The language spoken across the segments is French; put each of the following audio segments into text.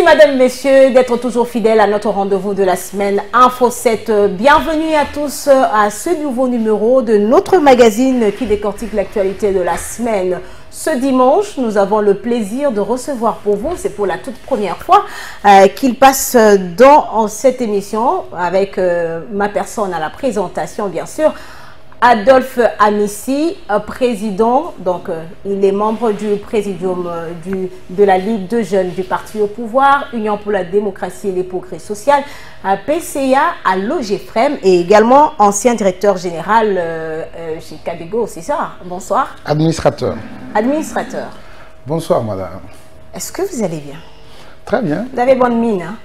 Madame, Messieurs, d'être toujours fidèles à notre rendez-vous de la semaine Info 7. Bienvenue à tous à ce nouveau numéro de notre magazine qui décortique l'actualité de la semaine. Ce dimanche, nous avons le plaisir de recevoir pour vous, c'est pour la toute première fois qu'il passe dans cette émission avec ma personne à la présentation, bien sûr, Adolphe Amissi, président, donc il est membre du présidium de la Ligue de jeunes du parti au pouvoir, Union pour la démocratie et les progrès sociaux, PCA à l'OGFREM et également ancien directeur général chez Cadego, c'est ça? Bonsoir. Administrateur. Administrateur. Bonsoir madame. Est-ce que vous allez bien? Très bien. Vous avez bonne mine, hein?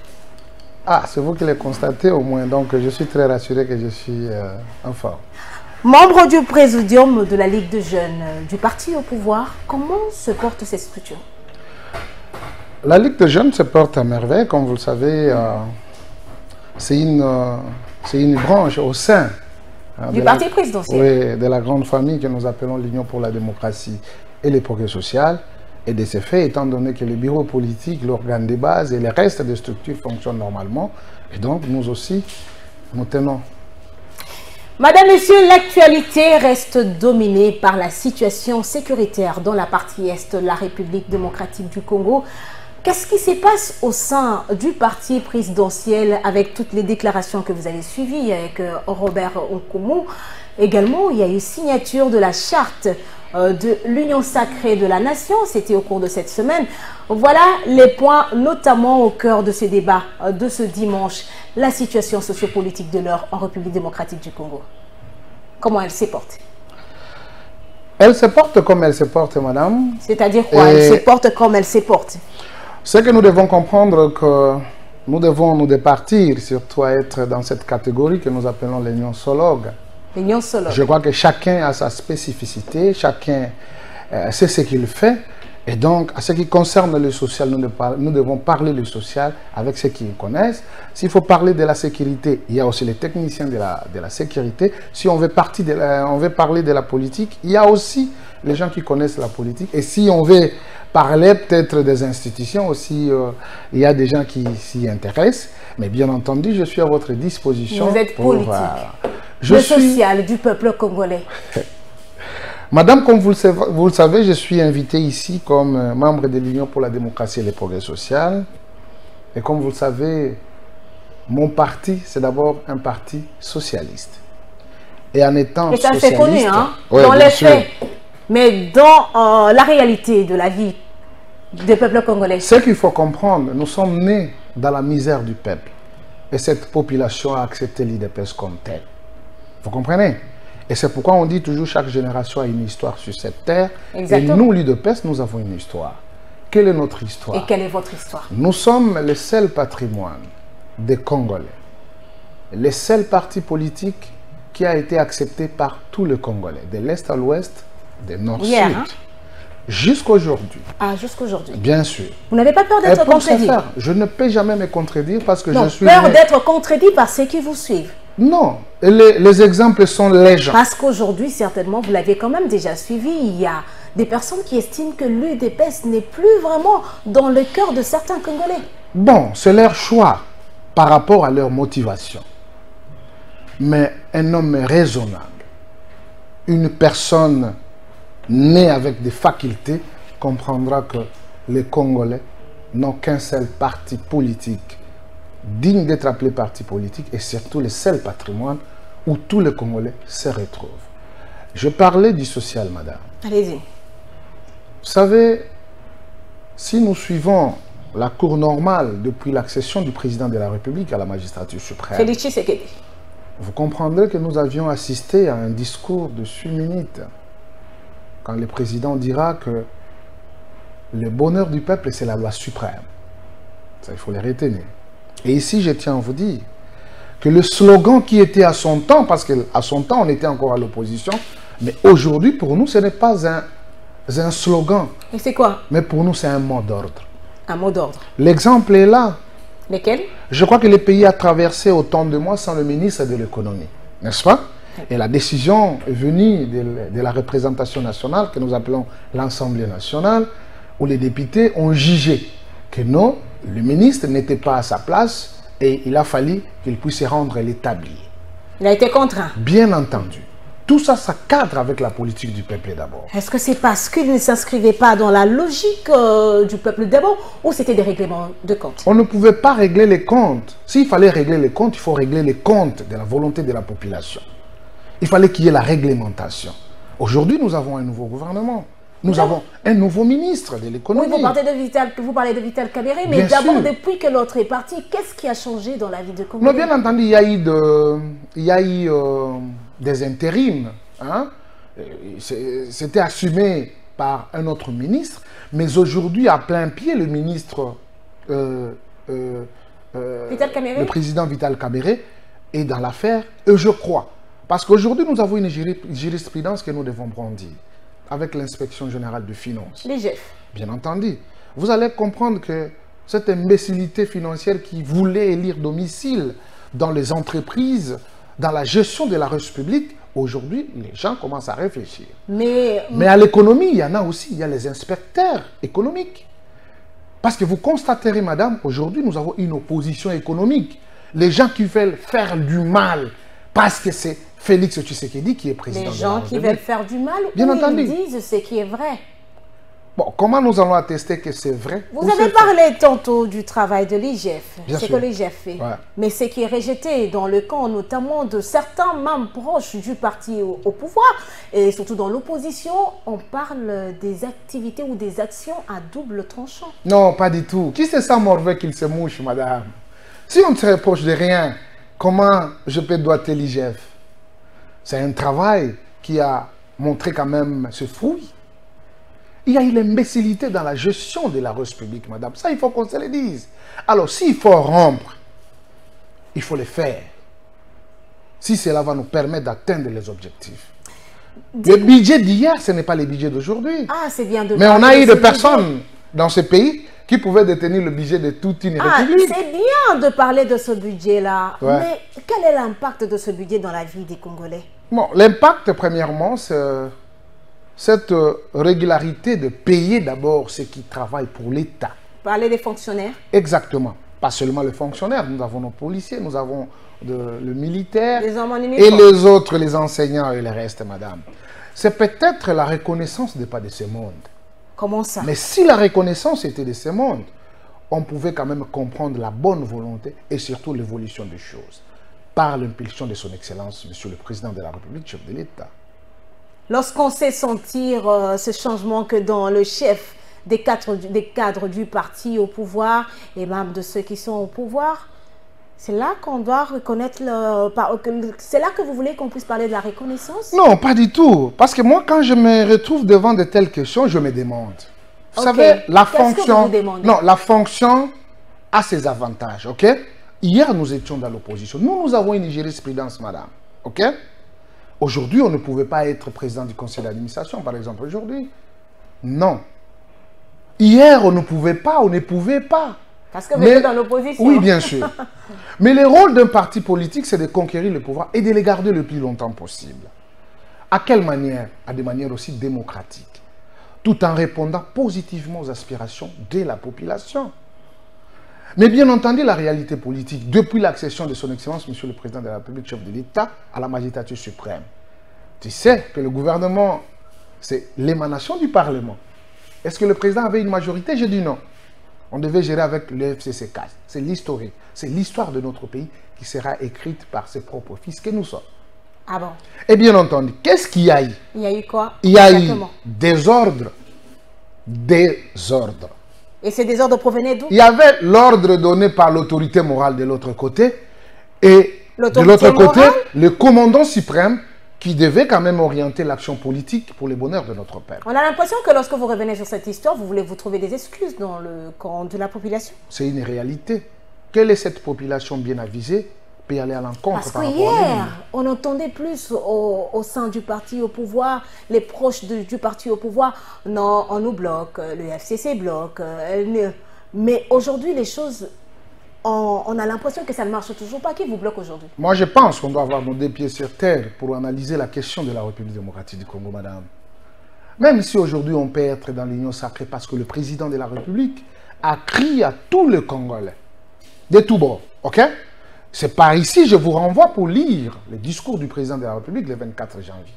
Ah, c'est vous qui l'avez constaté au moins, donc je suis très rassuré que je suis en forme. Membre du présidium de la Ligue de jeunes du parti au pouvoir, comment se porte cette structure? La Ligue de jeunes se porte à merveille, comme vous le savez, c'est une branche au sein du parti présidentiel. Oui, de la grande famille que nous appelons l'Union pour la démocratie et les progrès sociaux. Et de ces faits, étant donné que le bureau politique, l'organe de base et les restes des structures fonctionnent normalement, et donc nous aussi, nous tenons. Madame, Messieurs, l'actualité reste dominée par la situation sécuritaire dans la partie est de la République démocratique du Congo. Qu'est-ce qui se passe au sein du parti présidentiel avec toutes les déclarations que vous avez suivies avec Robert Nkoumou? Également, il y a eu signature de la charte de l'Union sacrée de la nation, c'était au cours de cette semaine. Voilà les points notamment au cœur de ces débats de ce dimanche. La situation sociopolitique de l'heure en République démocratique du Congo. Comment elle se porte? Elle se porte comme elle se porte, madame. C'est-à-dire quoi? Elle se porte comme elle se porte. C'est que nous devons comprendre que nous devons nous départir, surtout à être dans cette catégorie que nous appelons l'union sologue. Je crois que chacun a sa spécificité, chacun sait ce qu'il fait. Et donc, à ce qui concerne le social, nous devons parler le social avec ceux qui le connaissent. S'il faut parler de la sécurité, il y a aussi les techniciens de la sécurité. Si on veut parler de la politique, il y a aussi les gens qui connaissent la politique. Et si on veut parler peut-être des institutions aussi, il y a des gens qui s'y intéressent. Mais bien entendu, je suis à votre disposition. Vous êtes politique. Le social du peuple congolais. Madame, comme vous le savez, je suis invité ici comme membre de l'Union pour la démocratie et les progrès sociaux. Et comme vous le savez, mon parti, c'est d'abord un parti socialiste. Et en étant socialiste... Et ça c'est connu, hein, ouais, dans les faits. Mais dans la réalité de la vie des peuples congolais. Ce qu'il faut comprendre, nous sommes nés dans la misère du peuple. Et cette population a accepté l'IDPS comme telle. Vous comprenez? Et c'est pourquoi on dit toujours chaque génération a une histoire sur cette terre. Exactement. Et nous, l'UDPS, nous avons une histoire. Quelle est notre histoire? Et quelle est votre histoire? Nous sommes le seul patrimoine des Congolais. Le seul parti politique qui a été accepté par tous les Congolais, de l'Est à l'Ouest, de Nord-Sud. Hein? Jusqu'à aujourd'hui. Ah, jusqu'à aujourd'hui. Bien sûr. Vous n'avez pas peur d'être contredit? Je ne peux jamais me contredire parce que non, je suis... peur d'être contredit par ceux qui vous suivent? Non, les exemples sont légion. Parce qu'aujourd'hui, certainement, vous l'avez quand même déjà suivi, il y a des personnes qui estiment que l'UDPS n'est plus vraiment dans le cœur de certains Congolais. Bon, c'est leur choix par rapport à leur motivation. Mais un homme raisonnable, une personne née avec des facultés, comprendra que les Congolais n'ont qu'un seul parti politique digne d'être appelé parti politique et surtout le seul patrimoine où tous les Congolais se retrouvent. Je parlais du social, madame. Allez-y. Vous savez, si nous suivons la cour normale depuis l'accession du président de la République à la magistrature suprême, Félix Tshisekedi, vous comprendrez que nous avions assisté à un discours de 6 minutes quand le président dira que le bonheur du peuple, c'est la loi suprême. Ça, il faut les retenir. Et ici, je tiens à vous dire que le slogan qui était à son temps, parce qu'à son temps, on était encore à l'opposition, mais aujourd'hui, pour nous, ce n'est pas un slogan. Et c'est quoi? Mais pour nous, c'est un mot d'ordre. Un mot d'ordre. L'exemple est là. Lequel? Je crois que le pays a traversé autant de mois sans le ministre de l'économie, n'est-ce pas? Et la décision est venue de la représentation nationale, que nous appelons l'Assemblée nationale, où les députés ont jugé que non, le ministre n'était pas à sa place et il a fallu qu'il puisse rendre l'établi. Il a été contraint. Bien entendu. Tout ça, ça cadre avec la politique du peuple d'abord. Est-ce que c'est parce qu'il ne s'inscrivait pas dans la logique du peuple d'abord ou c'était des règlements de compte? On ne pouvait pas régler les comptes. S'il fallait régler les comptes, il faut régler les comptes de la volonté de la population. Il fallait qu'il y ait la réglementation. Aujourd'hui, nous avons un nouveau gouvernement. Nous avons un nouveau ministre de l'économie. Oui, vous parlez de Vital Kamerhe, mais d'abord, depuis que l'autre est parti, qu'est-ce qui a changé dans la vie de Congolais? Bien entendu, il y a eu des intérims. Hein? C'était assumé par un autre ministre, mais aujourd'hui, à plein pied, le ministre, le président Vital Kamerhe est dans l'affaire, et je crois. Parce qu'aujourd'hui, nous avons une jurisprudence que nous devons brandir avec l'inspection générale de finances. L'IGF. Bien entendu. Vous allez comprendre que cette imbécilité financière qui voulait élire domicile dans les entreprises, dans la gestion de la ressource publique, aujourd'hui, les gens commencent à réfléchir. Mais à l'économie, il y en a aussi, il y a les inspecteurs économiques. Parce que vous constaterez, madame, aujourd'hui, nous avons une opposition économique. Les gens qui veulent faire du mal, parce que c'est Félix Tshisekedi qui est président de la République. Les gens qui veulent faire du mal, bien entendu, ils disent ce qui est vrai. Bon, comment nous allons attester que c'est vrai? Vous avez parlé tantôt du travail de l'IGF, ce que l'IGF fait. Ouais. Mais ce qui est rejeté dans le camp, notamment de certains membres proches du parti au pouvoir, et surtout dans l'opposition, on parle des activités ou des actions à double tranchant. Non, pas du tout. Qui se sent mauvais qu'il se mouche, madame? Si on ne se reproche de rien, comment je peux doiter l'IGF? C'est un travail qui a montré quand même ce fruit. Il y a eu l'imbécilité dans la gestion de la ressource publique, madame. Ça, il faut qu'on se le dise. Alors, s'il faut rompre, il faut le faire. Si cela va nous permettre d'atteindre les objectifs. Le budget d'hier, ce n'est pas le budget d'aujourd'hui. Ah, c'est bien de. Mais on a eu des personnes dans ce pays qui pouvaient détenir le budget de toute une république. C'est bien de parler de ce budget-là. Ouais. Mais quel est l'impact de ce budget dans la vie des Congolais? Bon, l'impact, premièrement, c'est cette régularité de payer d'abord ceux qui travaillent pour l'État. Parler des fonctionnaires? Exactement. Pas seulement les fonctionnaires, nous avons nos policiers, nous avons le militaire les hommes en et uniforme. les autres, les enseignants et le reste, madame. C'est peut-être la reconnaissance n'est pas de ce monde. Comment ça? Mais si la reconnaissance était de ce monde, on pouvait quand même comprendre la bonne volonté et surtout l'évolution des choses par l'impulsion de son Excellence, Monsieur le Président de la République, chef de l'État. Lorsqu'on sait sentir ce changement que dans le chef des cadres du parti au pouvoir et même de ceux qui sont au pouvoir, c'est là qu'on doit reconnaître, c'est là que vous voulez qu'on puisse parler de la reconnaissance? Non, pas du tout. Parce que moi, quand je me retrouve devant de telles questions, je me demande. Vous savez, la fonction, non, la fonction a ses avantages, ok? Hier, nous étions dans l'opposition. Nous avons une jurisprudence, madame, ok? Aujourd'hui, on ne pouvait pas être président du conseil d'administration, par exemple, aujourd'hui. Non. Hier, on ne pouvait pas. Parce que vous êtes dans l'opposition. Oui, bien sûr. Mais le rôle d'un parti politique, c'est de conquérir le pouvoir et de le garder le plus longtemps possible. À quelle manière? À des manières aussi démocratiques. Tout en répondant positivement aux aspirations de la population. Mais bien entendu, la réalité politique, depuis l'accession de son Excellence, Monsieur le Président de la République, chef de l'État, à la magistrature suprême, tu sais que le gouvernement, c'est l'émanation du Parlement. Est-ce que le président avait une majorité? J'ai dit non. On devait gérer avec le FCC4. C'est l'historique. C'est l'histoire de notre pays qui sera écrite par ses propres fils que nous sommes. Ah bon? Et bien entendu, qu'est-ce qu'il y a eu? Il y a eu quoi? Il y a eu désordre. Désordre. Et ces désordres provenaient d'où? Il y avait l'ordre donné par l'autorité morale de l'autre côté et de l'autre côté, le commandant suprême qui devait quand même orienter l'action politique pour le bonheur de notre peuple. On a l'impression que lorsque vous revenez sur cette histoire, vous voulez vous trouver des excuses dans le camp de la population. C'est une réalité. Quelle est cette population bien avisée peut y aller à l'encontre? Parce qu'hier, on entendait plus au sein du parti au pouvoir, les proches du parti au pouvoir, non, on nous bloque, le FCC bloque. Mais aujourd'hui, les choses, on a l'impression que ça ne marche toujours pas. Qui vous bloque aujourd'hui? Moi, je pense qu'on doit avoir nos deux pieds sur terre pour analyser la question de la République démocratique du Congo, madame. Même si aujourd'hui, on peut être dans l'union sacrée parce que le président de la République a crié à tous les Congolais, de tous bords, ok? C'est par ici, je vous renvoie pour lire le discours du président de la République le 24 janvier.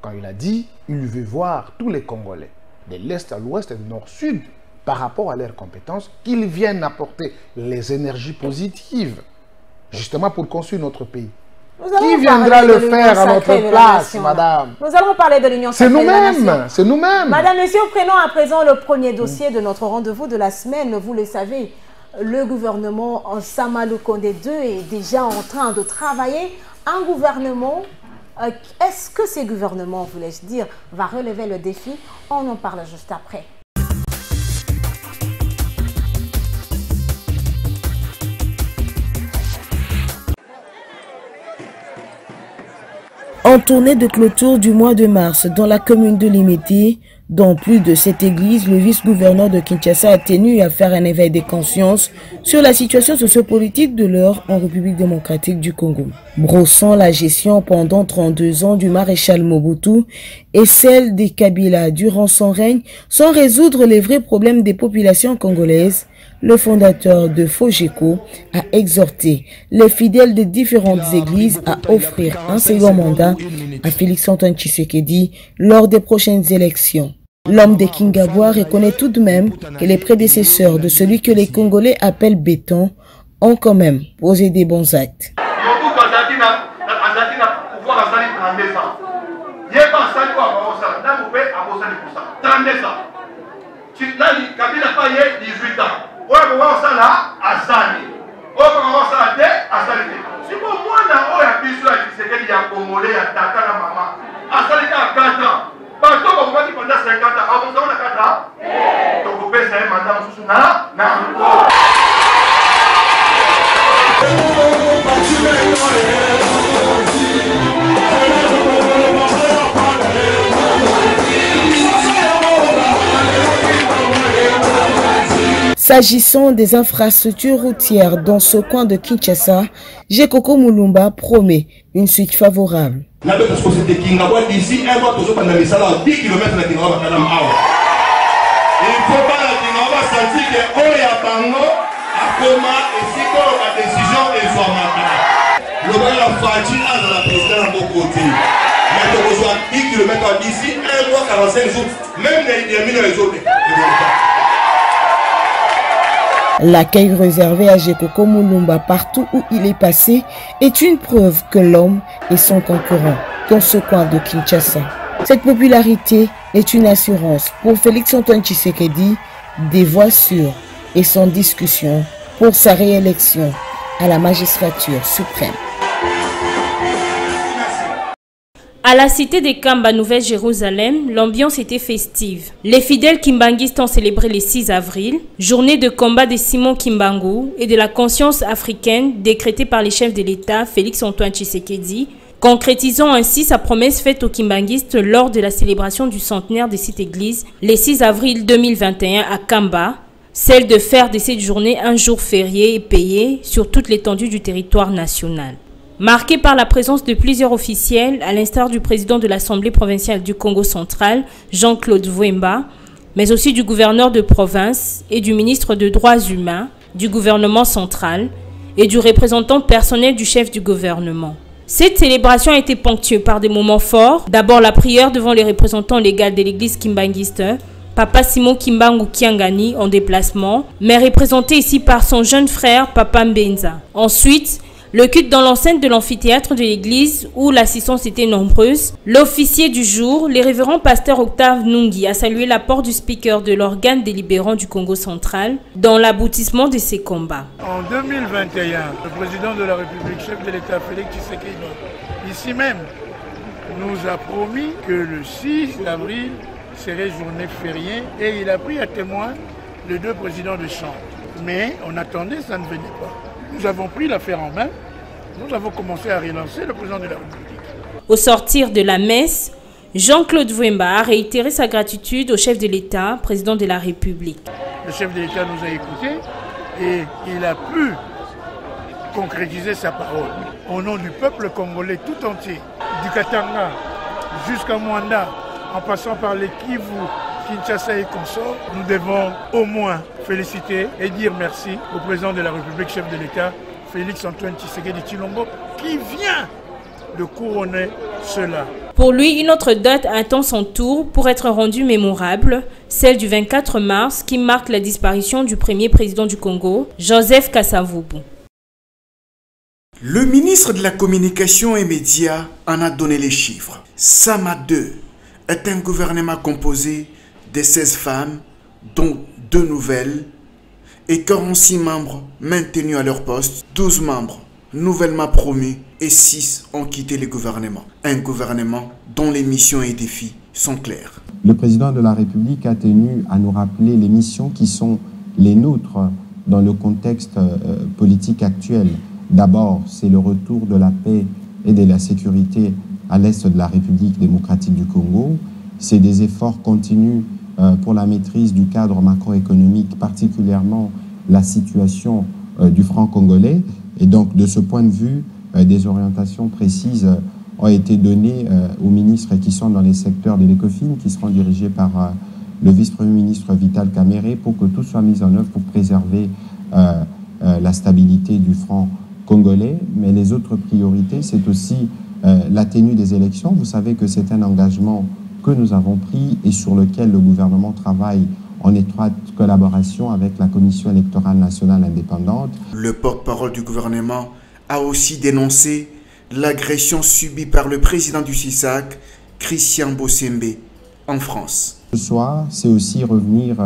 Quand il a dit, il veut voir tous les Congolais, de l'Est à l'Ouest et du Nord-Sud, par rapport à leurs compétences, qu'ils viennent apporter les énergies positives, justement pour construire notre pays. Qui viendra le faire à notre place, madame? Nous allons parler de l'Union sacrée. C'est nous-mêmes, c'est nous-mêmes. Madame, monsieur, prenons à présent le premier dossier de notre rendez-vous de la semaine. Vous le savez, le gouvernement Sama Lukonde II est déjà en train de travailler. Un gouvernement, est-ce que ce gouvernement, voulais-je dire, va relever le défi? On en parle juste après. En tournée de clôture du mois de mars dans la commune de Limete, dans plus de cette église, le vice-gouverneur de Kinshasa a tenu à faire un éveil de conscience sur la situation sociopolitique de l'heure en République démocratique du Congo. Brossant la gestion pendant 32 ans du maréchal Mobutu et celle des Kabila durant son règne, sans résoudre les vrais problèmes des populations congolaises, le fondateur de Fojeko a exhorté les fidèles de différentes églises à offrir un second mandat à Félix-Antoine Tshisekedi lors des prochaines élections. L'homme de Kingabwa reconnaît tout de même que les prédécesseurs de celui que les Congolais appellent béton ont quand même posé des bons actes. S'agissant des infrastructures routières dans ce coin de Kinshasa, Jekoko Mulumba promet une suite favorable. L'accueil réservé à Jekoko Mulumba partout où il est passé est une preuve que l'homme est son concurrent dans ce coin de Kinshasa. Cette popularité est une assurance pour Félix-Antoine Tshisekedi, des voix sûres et sans discussion pour sa réélection à la magistrature suprême. À la cité des Kamba, Nouvelle-Jérusalem, l'ambiance était festive. Les fidèles kimbanguistes ont célébré le 6 avril, journée de combat de Simon Kimbangu et de la conscience africaine décrétée par les chefs de l'État Félix-Antoine Tshisekedi, concrétisant ainsi sa promesse faite aux kimbanguistes lors de la célébration du centenaire de cette église le 6 avril 2021 à Kamba, celle de faire de cette journée un jour férié et payé sur toute l'étendue du territoire national. Marqué par la présence de plusieurs officiels, à l'instar du président de l'Assemblée provinciale du Congo central, Jean-Claude Vouemba, mais aussi du gouverneur de province et du ministre des Droits humains, du gouvernement central et du représentant personnel du chef du gouvernement. Cette célébration a été ponctuée par des moments forts. D'abord la prière devant les représentants légaux de l'église kimbanguiste, Papa Simon Kimbangu Kiangani en déplacement, mais représenté ici par son jeune frère Papa Mbenza. Ensuite, le culte dans l'enceinte de l'amphithéâtre de l'église où l'assistance était nombreuse. L'officier du jour, le révérend pasteur Octave Nungi, a salué l'apport du speaker de l'organe délibérant du Congo central dans l'aboutissement de ces combats. En 2021, le président de la République, chef de l'État Félix Tshisekedi, ici même, nous a promis que le 6 avril serait journée fériée et il a pris à témoin les deux présidents de chambre. Mais on attendait, ça ne venait pas. Nous avons pris l'affaire en main, nous avons commencé à relancer le président de la République. Au sortir de la messe, Jean-Claude Vouemba a réitéré sa gratitude au chef de l'État, président de la République. Le chef de l'État nous a écoutés et il a pu concrétiser sa parole. Au nom du peuple congolais tout entier, du Katanga jusqu'à Mwanda, en passant par les Kivu, Kinshasa et consorts, nous devons au moins féliciter et dire merci au président de la République, chef de l'État, Félix-Antoine Tshisekedi Tshilombo, qui vient de couronner cela. Pour lui, une autre date attend son tour pour être rendue mémorable, celle du 24 mars qui marque la disparition du premier président du Congo, Joseph Kasavubu. Le ministre de la Communication et Médias en a donné les chiffres. Sama 2 est un gouvernement composé de 16 femmes, dont 2 nouvelles, et 46 membres maintenus à leur poste, 12 membres nouvellement promus et 6 ont quitté le gouvernement. Un gouvernement dont les missions et défis sont clairs. Le président de la République a tenu à nous rappeler les missions qui sont les nôtres dans le contexte politique actuel. D'abord, c'est le retour de la paix et de la sécurité à l'est de la République démocratique du Congo. C'est des efforts continus pour la maîtrise du cadre macroéconomique, particulièrement la situation du franc congolais. Et donc, de ce point de vue, des orientations précises ont été données aux ministres qui sont dans les secteurs de l'ECOFIN, qui seront dirigés par le vice-premier ministre Vital Kamerhe, pour que tout soit mis en œuvre pour préserver la stabilité du franc congolais. Mais les autres priorités, c'est aussi la tenue des élections. Vous savez que c'est un engagement que nous avons pris et sur lequel le gouvernement travaille en étroite collaboration avec la Commission électorale nationale indépendante. Le porte-parole du gouvernement a aussi dénoncé l'agression subie par le président du CISAC, Christian Bossembe, en France. Ce soir, c'est aussi revenir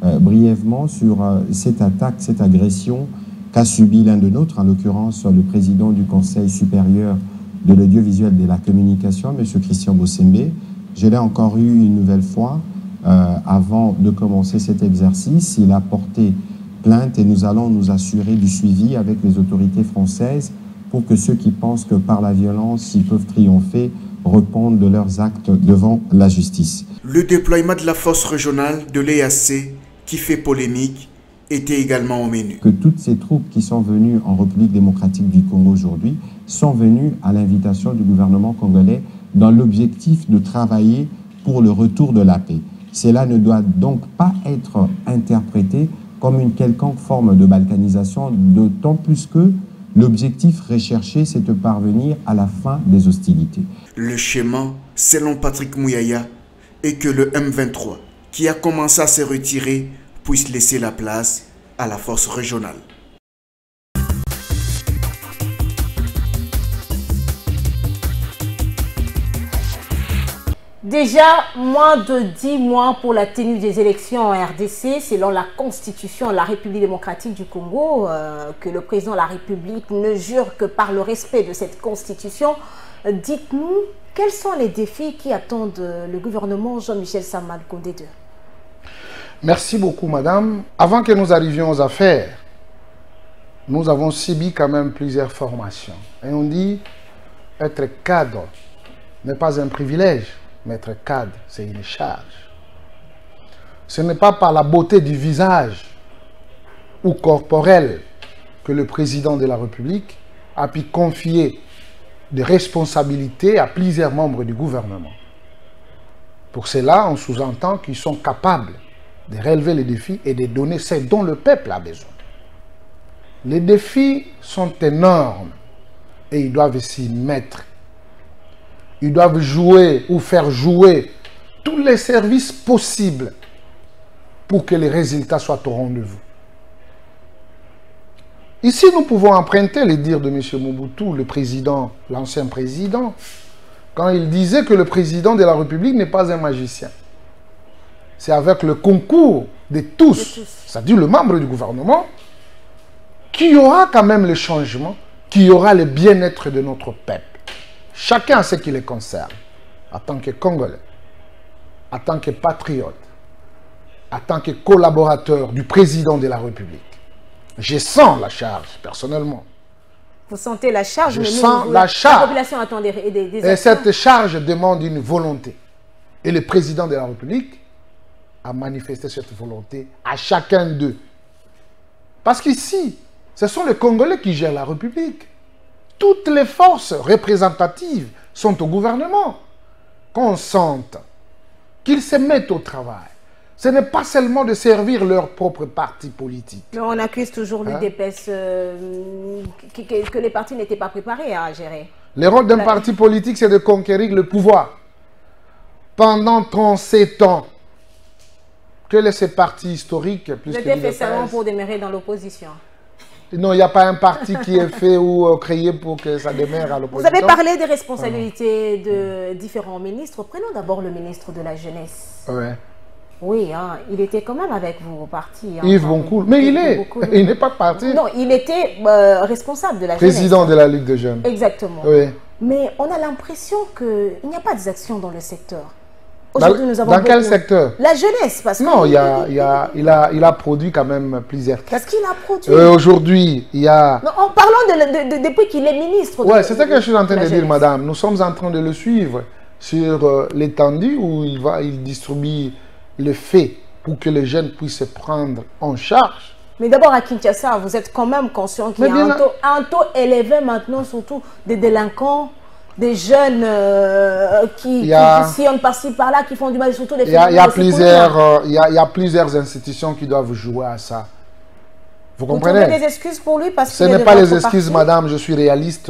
brièvement sur cette attaque, cette agression qu'a subi l'un de nôtres, en l'occurrence le président du Conseil supérieur de l'audiovisuel et de la communication, M. Christian Bossembe. Je l'ai encore eu une nouvelle fois avant de commencer cet exercice. Il a porté plainte et nous allons nous assurer du suivi avec les autorités françaises pour que ceux qui pensent que par la violence ils peuvent triompher répondent de leurs actes devant la justice. Le déploiement de la force régionale de l'EAC qui fait polémique était également au menu. Que toutes ces troupes qui sont venues en République démocratique du Congo aujourd'hui sont venues à l'invitation du gouvernement congolais dans l'objectif de travailler pour le retour de la paix. Cela ne doit donc pas être interprété comme une quelconque forme de balkanisation, d'autant plus que l'objectif recherché, c'est de parvenir à la fin des hostilités. Le schéma, selon Patrick Mouyaya, est que le M23, qui a commencé à se retirer, puisse laisser la place à la force régionale. Déjà, moins de 10 mois pour la tenue des élections en RDC, selon la Constitution de la République démocratique du Congo, que le président de la République ne jure que par le respect de cette Constitution. Dites-nous, quels sont les défis qui attendent le gouvernement Jean-Michel Sama Lukonde II? Merci beaucoup, madame. Avant que nous arrivions aux affaires, nous avons subi quand même plusieurs formations. Et on dit, être cadre n'est pas un privilège. Mais être cadre, c'est une charge. Ce n'est pas par la beauté du visage ou corporel que le président de la République a pu confier des responsabilités à plusieurs membres du gouvernement. Pour cela, on sous-entend qu'ils sont capables de relever les défis et de donner ce dont le peuple a besoin. Les défis sont énormes et ils doivent s'y mettre. Ils doivent jouer ou faire jouer tous les services possibles pour que les résultats soient au rendez-vous. Ici, nous pouvons emprunter les dires de M. Mobutu, le président, l'ancien président, quand il disait que le président de la République n'est pas un magicien. C'est avec le concours de tous, c'est-à-dire le membre du gouvernement, qu'il y aura quand même le changement, qu'il y aura le bien-être de notre peuple. Chacun a ce qui le concerne, en tant que Congolais, en tant que patriote, en tant que collaborateur du président de la République. Je sens la charge, personnellement. Vous sentez la charge? Je sens la charge. La population attend des et cette charge demande une volonté. Et le président de la République a manifesté cette volonté à chacun d'eux. Parce qu'ici, ce sont les Congolais qui gèrent la République. Toutes les forces représentatives sont au gouvernement. Qu'on sente qu'ils se mettent au travail, Ce n'est pas seulement de servir leur propre parti politique. Mais on accuse toujours l'UDPS que les partis n'étaient pas préparés à gérer. Le rôle d'un parti politique, c'est de conquérir le pouvoir. Pendant 37 ans, quel est ce parti historique plus que l'UDPS fait seulement pour demeurer dans l'opposition. Non, il n'y a pas un parti qui est fait ou créé pour que ça demeure à l'opposition. Vous avez parlé des responsabilités de différents ministres. Prenons d'abord le ministre de la Jeunesse. Ouais. Oui, hein, il était quand même avec vous au parti. Hein, Yves Boncoul. Mais il n'est pas parti. Non, il était responsable de la Président jeunesse. de la Ligue des Jeunes. Exactement. Oui. Mais on a l'impression qu'il n'y a pas d'actions dans le secteur. Dans quel secteur? La jeunesse, parce que... Non, il a produit quand même plusieurs. Qu'est-ce qu'il a produit? Aujourd'hui, il y a... Non, en parlant depuis qu'il est ministre... Oui, c'est ça que je suis en train de dire, madame. Nous sommes en train de le suivre sur l'étendue où il distribue le fait pour que les jeunes puissent se prendre en charge. Mais d'abord à Kinshasa, vous êtes quand même conscient qu'il y a un taux élevé maintenant, surtout des délinquants, des jeunes qui sillonnent par-ci par-là, qui font du mal, surtout les filles. Il y a plusieurs institutions qui doivent jouer à ça. Vous comprenez? Vous trouvez des excuses pour lui parce ce n'est pas les excuses, madame, je suis réaliste.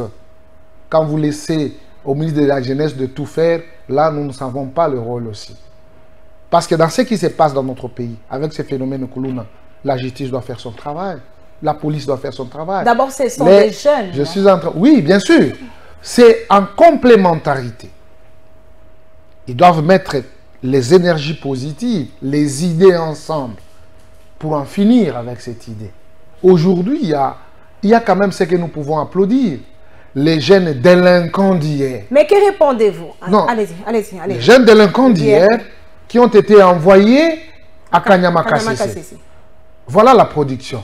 Quand vous laissez au ministre de la Jeunesse de tout faire, là, nous ne savons pas le rôle aussi. Parce que dans ce qui se passe dans notre pays, avec ces phénomènes Kuluna, la justice doit faire son travail, la police doit faire son travail. D'abord, ce sont des jeunes. Je suis en train... Oui, bien sûr. C'est en complémentarité. Ils doivent mettre les énergies positives, les idées ensemble pour en finir avec cette idée. Aujourd'hui, il y a quand même ce que nous pouvons applaudir. Les jeunes délinquants d'hier. Mais que répondez-vous? Non. Allez-y. Les jeunes délinquants d'hier qui ont été envoyés à Kanyama Kassese. Voilà la production.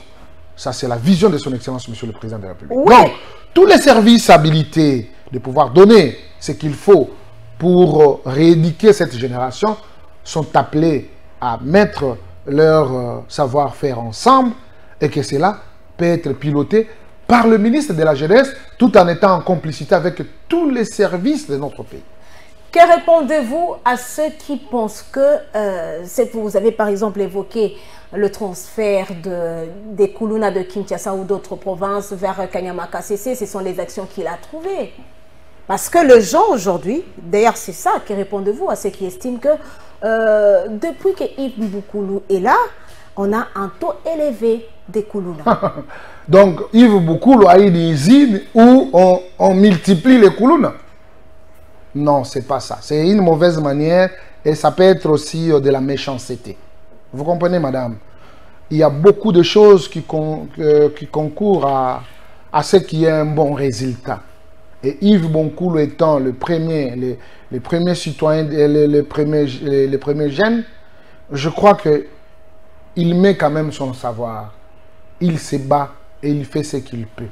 Ça, c'est la vision de son Excellence, Monsieur le Président de la République. Oui. Donc, tous les services habilités de pouvoir donner ce qu'il faut pour rééduquer cette génération sont appelés à mettre leur savoir-faire ensemble et que cela peut être piloté par le ministre de la Jeunesse tout en étant en complicité avec tous les services de notre pays. Que répondez-vous à ceux qui pensent que, vous avez par exemple évoqué le transfert des Kuluna de Kinshasa ou d'autres provinces vers Kanyama Kassese, ce sont les actions qu'il a trouvées. Parce que les gens aujourd'hui, d'ailleurs c'est ça, que répondez-vous à ceux qui estiment que depuis que Yves Boukoulou est là, on a un taux élevé des Kuluna. Donc Yves Boukoulou a une usine où on multiplie les Kuluna. Non, c'est pas ça. C'est une mauvaise manière et ça peut être aussi de la méchanceté. Vous comprenez, madame? Il y a beaucoup de choses qui concourent à ce qui est un bon résultat. Et Yves Boncoulou étant le premier citoyen, les premiers jeunes, je crois qu'il met quand même son savoir. Il se bat et il fait ce qu'il peut.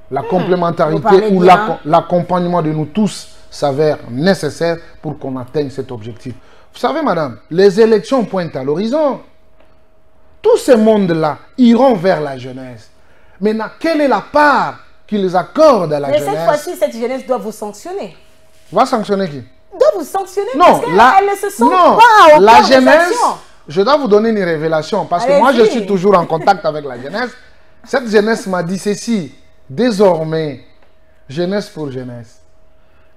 La complémentarité ou l'accompagnement de nous tous s'avère nécessaire pour qu'on atteigne cet objectif. Vous savez, madame, les élections pointent à l'horizon. Tous ces mondes-là iront vers la jeunesse. Maintenant, quelle est la part qu'ils accordent à la jeunesse? Mais cette fois-ci, cette jeunesse doit vous sanctionner. Va sanctionner qui? Doit vous sanctionner non, parce qu'elle ne se sent pas au la jeunesse, je dois vous donner une révélation parce que moi, je suis toujours en contact avec la jeunesse. Cette jeunesse m'a dit ceci. Désormais, jeunesse pour jeunesse.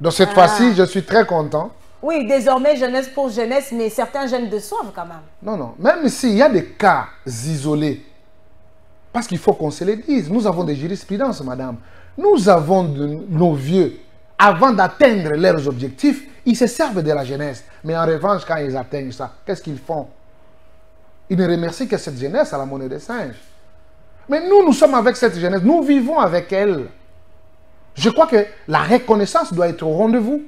Donc cette fois-ci, je suis très content. Oui, désormais, jeunesse pour jeunesse, mais certains jeunes de soif quand même. Non, non. Même s'il y a des cas isolés, parce qu'il faut qu'on se le dise, nous avons des jurisprudences, madame. Nous avons nos vieux, avant d'atteindre leurs objectifs, ils se servent de la jeunesse. Mais en revanche, quand ils atteignent ça, qu'est-ce qu'ils font? Ils ne remercient que cette jeunesse à la monnaie des singes. Mais nous sommes avec cette jeunesse, nous vivons avec elle. Je crois que la reconnaissance doit être au rendez-vous.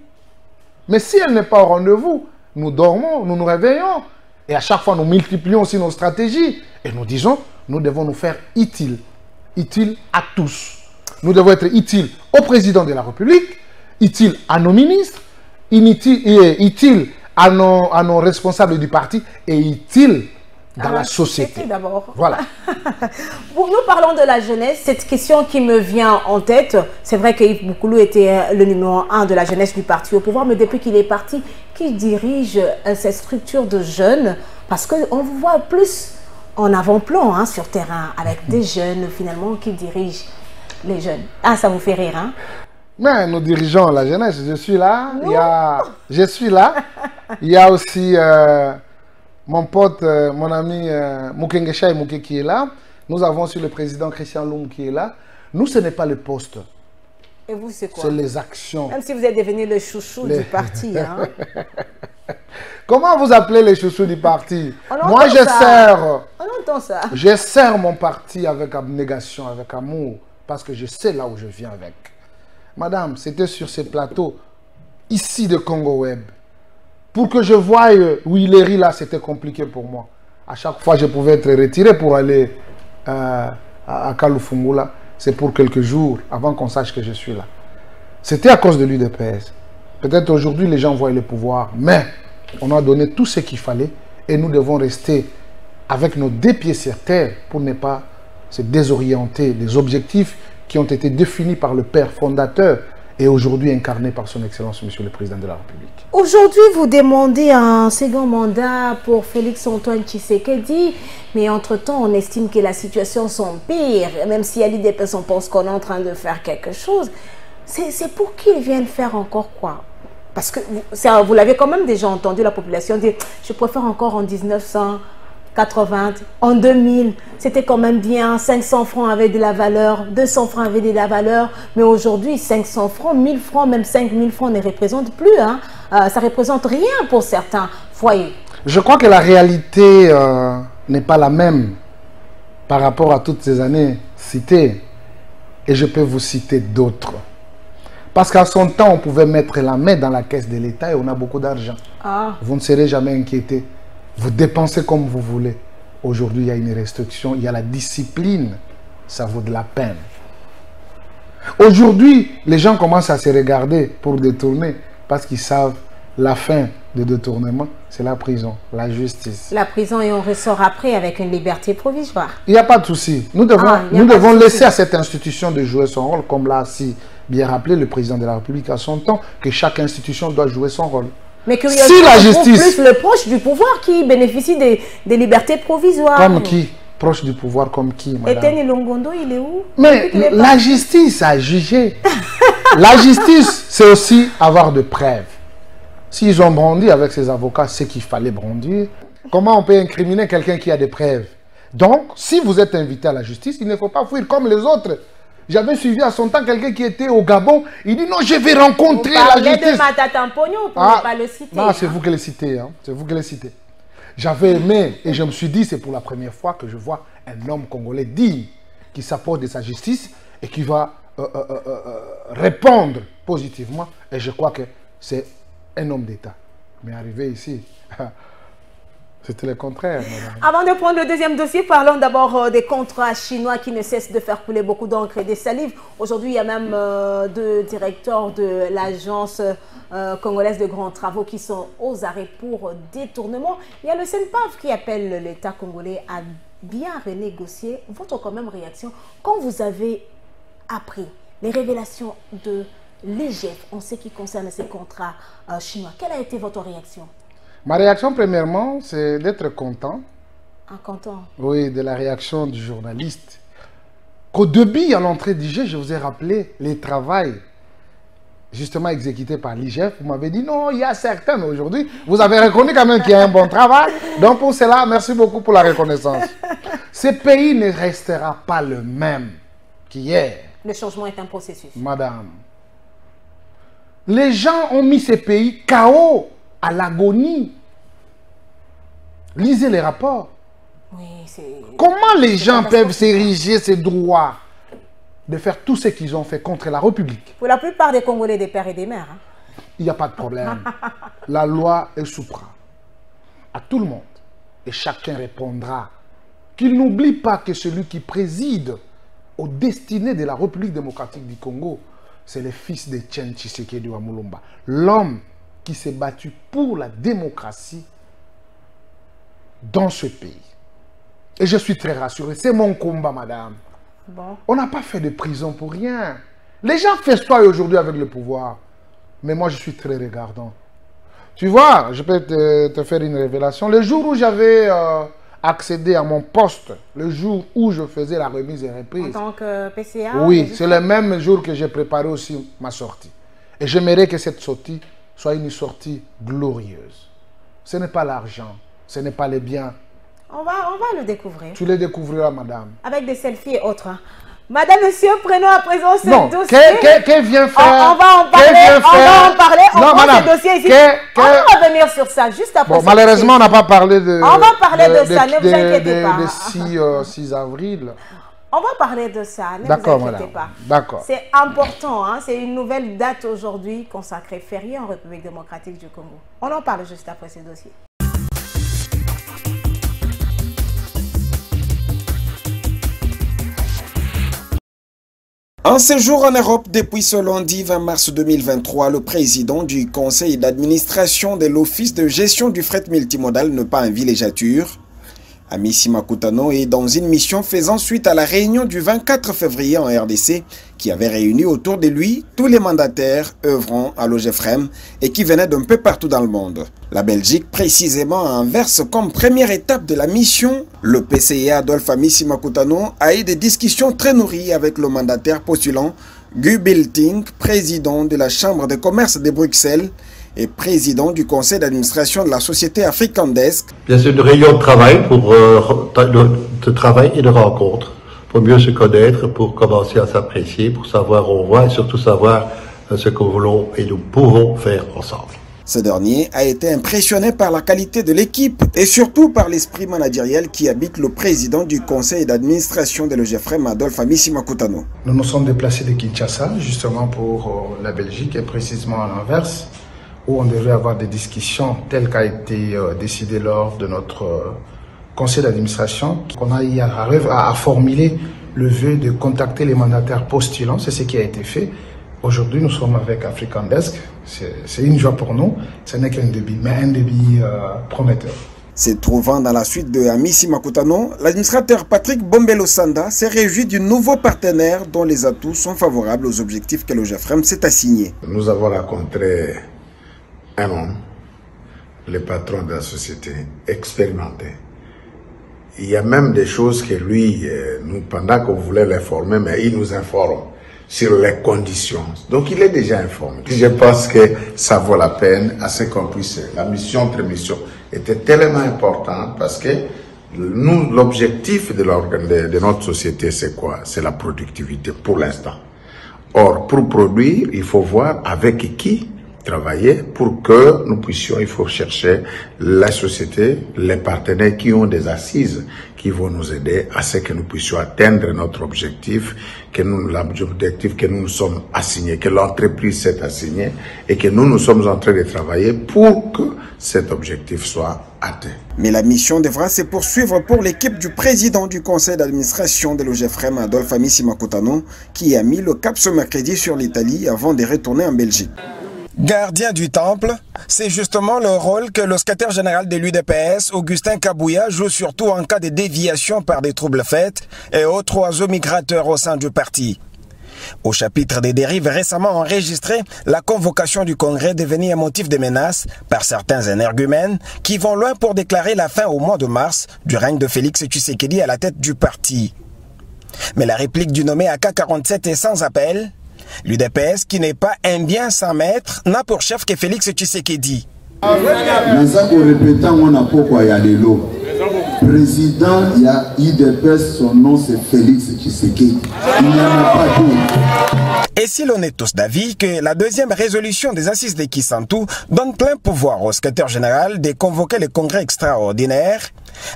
Mais si elle n'est pas au rendez-vous, nous dormons, nous nous réveillons. Et à chaque fois, nous multiplions aussi nos stratégies. Et nous disons, nous devons nous faire utiles. Utiles à tous. Nous devons être utiles au président de la République, utiles à nos ministres, utiles à nos responsables du parti et utiles dans la société. D'abord. Voilà. Nous parlons de la jeunesse. Cette question qui me vient en tête, c'est vrai que Yves Boukoulou était le numéro 1 de la jeunesse du parti au pouvoir, mais depuis qu'il est parti, qui dirige cette structure de jeunes? Parce qu'on vous voit plus en avant-plan hein, sur terrain, avec des jeunes finalement qui dirigent les jeunes. Ah, ça vous fait rire, hein? Mais nous dirigeons la jeunesse, je suis là. Je suis là. Il y a aussi mon pote, mon ami Mukengesha Mouké qui est là. Nous avons aussi le président Christian Loum qui est là. Nous, ce n'est pas le poste. Et vous, c'est quoi? C'est les actions. Même si vous êtes devenu le chouchou du parti. Hein? Comment vous appelez les chouchous du parti? Moi, je sers. On entend ça. Je sers mon parti avec abnégation, avec amour, parce que je sais là où je viens avec. Madame, c'était sur ces plateaux, ici de Congo Web. Pour que je voie Willery là, c'était compliqué pour moi. À chaque fois, je pouvais être retiré pour aller à Kalufungula. C'est pour quelques jours, avant qu'on sache que je suis là. C'était à cause de l'UDPS. Peut-être aujourd'hui, les gens voient le pouvoir, mais on a donné tout ce qu'il fallait et nous devons rester avec nos deux pieds sur terre pour ne pas se désorienter des objectifs qui ont été définis par le père fondateur et aujourd'hui incarnés par son Excellence, Monsieur le Président de la République. Aujourd'hui, vous demandez un second mandat pour Félix-Antoine Tshisekedi, mais entre-temps, on estime que la situation s'empire, même si à l'IDPS, on pense qu'on est en train de faire quelque chose. C'est pour qu'ils viennent faire encore quoi? Parce que vous l'avez quand même déjà entendu, la population dire « je préfère encore en 1980, en 2000, c'était quand même bien, 500 francs avaient de la valeur, 200 francs avaient de la valeur, mais aujourd'hui, 500 francs, 1000 francs, même 5000 francs ne représentent plus. Hein. Ça ne représente rien pour certains foyers. » Je crois que la réalité n'est pas la même par rapport à toutes ces années citées. Et je peux vous citer d'autres. Parce qu'à son temps, on pouvait mettre la main dans la caisse de l'État et on a beaucoup d'argent. Vous ne serez jamais inquiété. Vous dépensez comme vous voulez. Aujourd'hui, il y a une restriction, il y a la discipline. Ça vaut de la peine. Aujourd'hui, les gens commencent à se regarder pour détourner parce qu'ils savent la fin de détournement, c'est la prison, la justice. La prison et on ressort après avec une liberté provisoire. Il n'y a pas de souci. Nous devons laisser à cette institution de jouer son rôle, comme l'a si bien rappelé le président de la République à son temps, que chaque institution doit jouer son rôle. Mais curieusement, si la justice, plus le proche du pouvoir qui bénéficie des libertés provisoires. Comme qui? Proche du pouvoir comme qui, madame? Etienne Longondo, il est où? Mais la justice a jugé. La justice, c'est aussi avoir de preuves. S'ils ont brandi avec ses avocats ce qu'il fallait brandir, comment on peut incriminer quelqu'un qui a des preuves? Donc, si vous êtes invité à la justice, il ne faut pas fuir comme les autres. J'avais suivi à son temps quelqu'un qui était au Gabon. Il dit non, je vais rencontrer la justice. Vous parlez de Matata Pognon pour ne pas le citer. Non, c'est vous qui le citez. Hein. C'est vous qui le citez. J'avais aimé et je me suis dit, c'est pour la première fois que je vois un homme congolais digne qui s'approche de sa justice et qui va répondre positivement. Et je crois que c'est un homme d'État. Mais arrivé ici, c'était le contraire. Avant de prendre le deuxième dossier, parlons d'abord des contrats chinois qui ne cessent de faire couler beaucoup d'encre et des salives. Aujourd'hui, il y a même deux directeurs de l'agence congolaise de grands travaux qui sont aux arrêts pour détournement. Il y a le CNPAV qui appelle l'État congolais à bien renégocier. Votre quand même réaction quand vous avez appris les révélations de l'IGF en ce qui concerne ces contrats chinois? Quelle a été votre réaction? Ma réaction, premièrement, c'est d'être content. Content? Oui, de la réaction du journaliste. Qu'au début, à l'entrée d'IGF, je vous ai rappelé les travaux justement exécutés par l'IGF. Vous m'avez dit non, il y a certains, mais aujourd'hui, vous avez reconnu quand même qu'il y a un bon travail. Donc pour cela, merci beaucoup pour la reconnaissance. Ce pays ne restera pas le même qu'hier. Le changement est un processus. Madame, les gens ont mis ce pays KO, à l'agonie. Lisez les rapports. Oui, comment les gens peuvent s'ériger ces droits de faire tout ce qu'ils ont fait contre la République? Pour la plupart des Congolais, des pères et des mères. Hein? Il n'y a pas de problème. La loi est soupra à tout le monde. Et chacun répondra. Qu'il n'oublie pas que celui qui préside aux destinées de la République démocratique du Congo, c'est le fils de Etienne Tshisekedi Wamulumba. L'homme qui s'est battu pour la démocratie dans ce pays. Et je suis très rassuré. C'est mon combat, madame. Bon. On n'a pas fait de prison pour rien. Les gens festoient aujourd'hui avec le pouvoir. Mais moi, je suis très regardant. Tu vois, je peux te faire une révélation. Le jour où j'avais accédé à mon poste, le jour où je faisais la remise et reprise. En tant que PCA? Oui, c'est le même jour que j'ai préparé aussi ma sortie. Et j'aimerais que cette sortie soit une sortie glorieuse. Ce n'est pas l'argent, ce n'est pas les biens. On va le découvrir. Tu le découvriras, madame. Avec des selfies et autres. Madame, monsieur, prenons à présent ce dossier. Qu'elle vient faire? On va en parler. On prend ce dossier ici. On va revenir sur ça juste après. Bon, malheureusement, on n'a pas parlé de... On va parler de ça, ne vous inquiétez pas. Le 6 avril. On va parler de ça, ne vous inquiétez pas. D'accord. C'est important, hein? C'est une nouvelle date aujourd'hui consacrée férié en République démocratique du Congo. On en parle juste après ce dossier. En séjour en Europe depuis ce lundi 20 mars 2023, le président du conseil d'administration de l'Office de gestion du fret multimodal ne pas en villégiature. Amissi Makutano est dans une mission faisant suite à la réunion du 24 février en RDC qui avait réuni autour de lui tous les mandataires œuvrant à l'OGFREM et qui venaient d'un peu partout dans le monde. La Belgique, précisément à Anvers, comme première étape de la mission, le PCA Adolphe Amissi Makutano a eu des discussions très nourries avec le mandataire postulant Guy Bilting, président de la Chambre de commerce de Bruxelles, et président du conseil d'administration de la société Africandesk. Bien sûr, une réunion de travail de travail et de rencontre, pour mieux se connaître, pour commencer à s'apprécier, pour savoir où on va et surtout savoir ce que nous voulons et nous pouvons faire ensemble. Ce dernier a été impressionné par la qualité de l'équipe et surtout par l'esprit managériel qui habite le président du conseil d'administration de l'OGFREM, Adolphe Amissi Makutano. Nous nous sommes déplacés de Kinshasa, justement pour la Belgique et précisément à Anvers, où on devait avoir des discussions telles qu'a été décidé lors de notre conseil d'administration. On a eu à formuler le vœu de contacter les mandataires postulants, c'est ce qui a été fait. Aujourd'hui, nous sommes avec Africandesk, c'est une joie pour nous, ce n'est qu'un début, mais un début prometteur. Se trouvant dans la suite de Amissi Makutano, l'administrateur Patrick Bombelo Sanda s'est réjoui du nouveau partenaire dont les atouts sont favorables aux objectifs que l'OGFREM s'est assigné. Nous avons rencontré un homme, le patron de la société, expérimenté. Il y a même des choses que lui, nous, pendant qu'on voulait l'informer, mais il nous informe sur les conditions. Donc il est déjà informé. Je pense que ça vaut la peine à ce qu'on puisse. La mission, prémission était tellement importante parce que nous, l'objectif de notre société, c'est quoi? C'est la productivité pour l'instant. Or, pour produire, il faut voir avec qui travailler pour que nous puissions, il faut chercher la société, les partenaires qui ont des assises qui vont nous aider à ce que nous puissions atteindre notre objectif, l'objectif que nous nous sommes assignés, que l'entreprise s'est assignée et que nous sommes en train de travailler pour que cet objectif soit atteint. Mais la mission devra se poursuivre pour l'équipe du président du conseil d'administration de l'OGFREM, Adolphe Amissi Makutano, qui a mis le cap ce mercredi sur l'Italie avant de retourner en Belgique. Gardien du temple, c'est justement le rôle que le secrétaire général de l'UDPS, Augustin Kabouya, joue surtout en cas de déviation par des troubles faits et autres oiseaux migrateurs au sein du parti. Au chapitre des dérives récemment enregistrées, la convocation du Congrès devenait un motif de menace par certains énergumènes qui vont loin pour déclarer la fin au mois de mars du règne de Félix Tshisekedi à la tête du parti. Mais la réplique du nommé AK-47 est sans appel. L'UDPS, qui n'est pas un bien sans maître, n'a pour chef que Félix Tshisekedi. Président, il y a UDPS, son nom c'est Félix Tshisekedi. Il n'y en a pas d'autre. Et si l'on est tous d'avis que la deuxième résolution des assises de Kisantu donne plein pouvoir au secrétaire général de convoquer le congrès extraordinaire,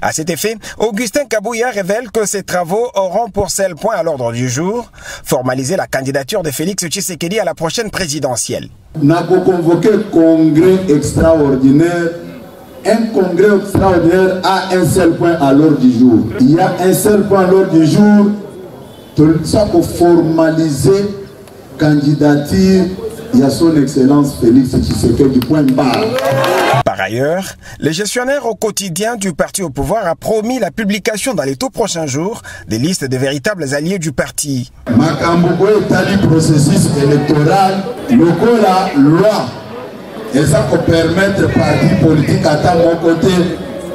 à cet effet, Augustin Kabouya révèle que ces travaux auront pour seul point à l'ordre du jour formaliser la candidature de Félix Tshisekedi à la prochaine présidentielle. Nous avons convoqué le congrès extraordinaire. Un congrès extraordinaire a un seul point à l'ordre du jour. Il y a un seul point à l'ordre du jour. Tout ça pour formaliser candidature. Il y a son excellence Félix Tshisekedi du point barre. Par ailleurs, le gestionnaire au quotidien du parti au pouvoir a promis la publication dans les tout prochains jours des listes de véritables alliés du parti. Makambo est allé processus électoral, le la loi et ça peut permettre partis politiques à mon côté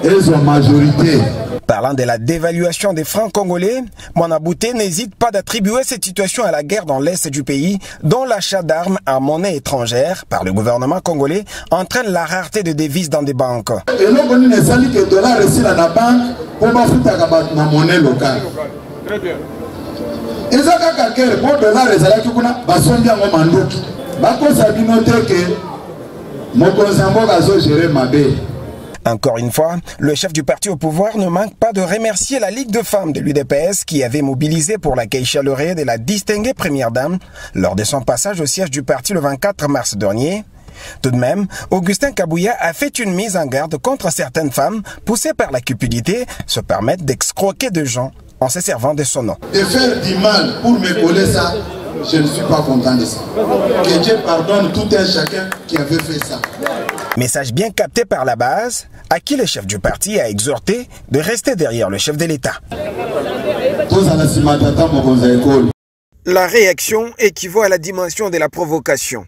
et son majorité. Parlant de la dévaluation des francs congolais, Mwanabouté n'hésite pas d'attribuer cette situation à la guerre dans l'est du pays, dont l'achat d'armes à monnaie étrangère par le gouvernement congolais entraîne la rareté de devises dans des banques. Et nous, on ne sait que le dollar est dans la banque pour faire la monnaie locale. Très bien. Et ça, quand le dollar est là, il y a un mandouk. Il y a Encore une fois, le chef du parti au pouvoir ne manque pas de remercier la Ligue de femmes de l'UDPS qui avait mobilisé pour l'accueil chaleureux de la distinguée première dame lors de son passage au siège du parti le 24 mars dernier. Tout de même, Augustin Kabouya a fait une mise en garde contre certaines femmes poussées par la cupidité se permettent d'excroquer de gens en se servant de son nom. De faire du mal pour me coller ça, je ne suis pas content de ça. Que Dieu pardonne tout un chacun qui avait fait ça. Message bien capté par la base, à qui le chef du parti a exhorté de rester derrière le chef de l'État. La réaction équivaut à la dimension de la provocation.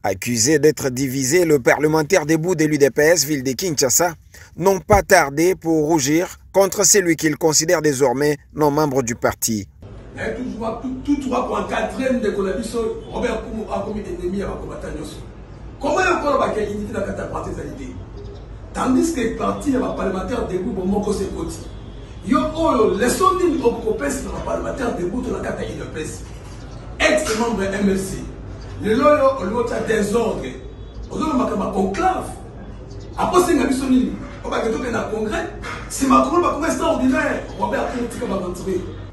Accusé d'être divisé, le parlementaire debout de l'UDPS, ville de Kinshasa, n'ont pas tardé pour rougir contre celui qu'ils considèrent désormais non membre du parti. Comment il y a un tandis que le parti parlementaire debout pour mon côté. Yo, les sondes au parlementaire debout de la carte INPS. Ex-membre MLC. Le lot a désordre. On a un conclave. Après, c'est un sonine. On va aller dans le congrès. Si Macron va comme extraordinaire, on va faire un petit peu de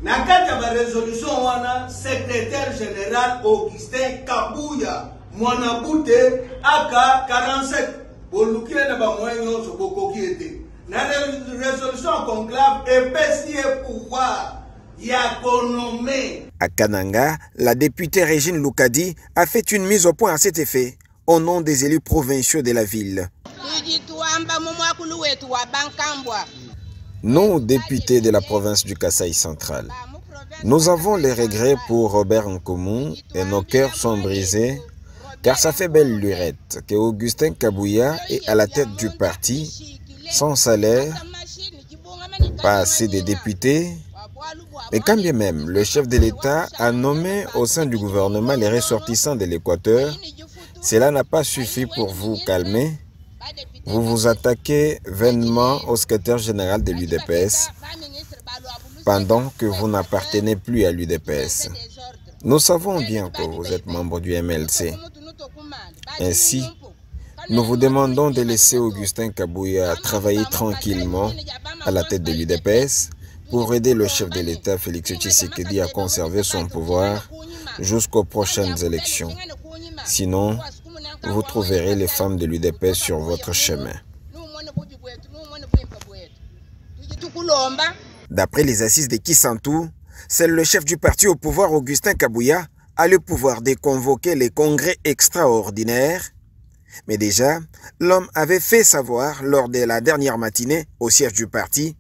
na kati ya résolution wana secrétaire général Augustin Kabouya Mwanabouté aka 47 bolukile na ba moyo so bokoki ete na résolution conclave epesi e pouvoir ya konomé. À Kananga, la députée Régine Loukadi a fait une mise au point à cet effet au nom des élus provinciaux de la ville. Nous, députés de la province du Kasaï central, nous avons les regrets pour Robert Nkoumou et nos cœurs sont brisés car ça fait belle lurette que Augustin Kabouya est à la tête du parti, sans salaire, pas assez de députés, mais quand bien même le chef de l'État a nommé au sein du gouvernement les ressortissants de l'Équateur, cela n'a pas suffi pour vous calmer. Vous vous attaquez vainement au secrétaire général de l'UDPS pendant que vous n'appartenez plus à l'UDPS. Nous savons bien que vous êtes membre du MLC. Ainsi, nous vous demandons de laisser Augustin Kabouya travailler tranquillement à la tête de l'UDPS pour aider le chef de l'État Félix Tshisekedi à conserver son pouvoir jusqu'aux prochaines élections. Sinon, vous trouverez les femmes de l'UDPS sur votre chemin. D'après les assises de Kisantou, seul le chef du parti au pouvoir, Augustin Kabouya, a le pouvoir de convoquer les congrès extraordinaires. Mais déjà, l'homme avait fait savoir lors de la dernière matinée au siège du parti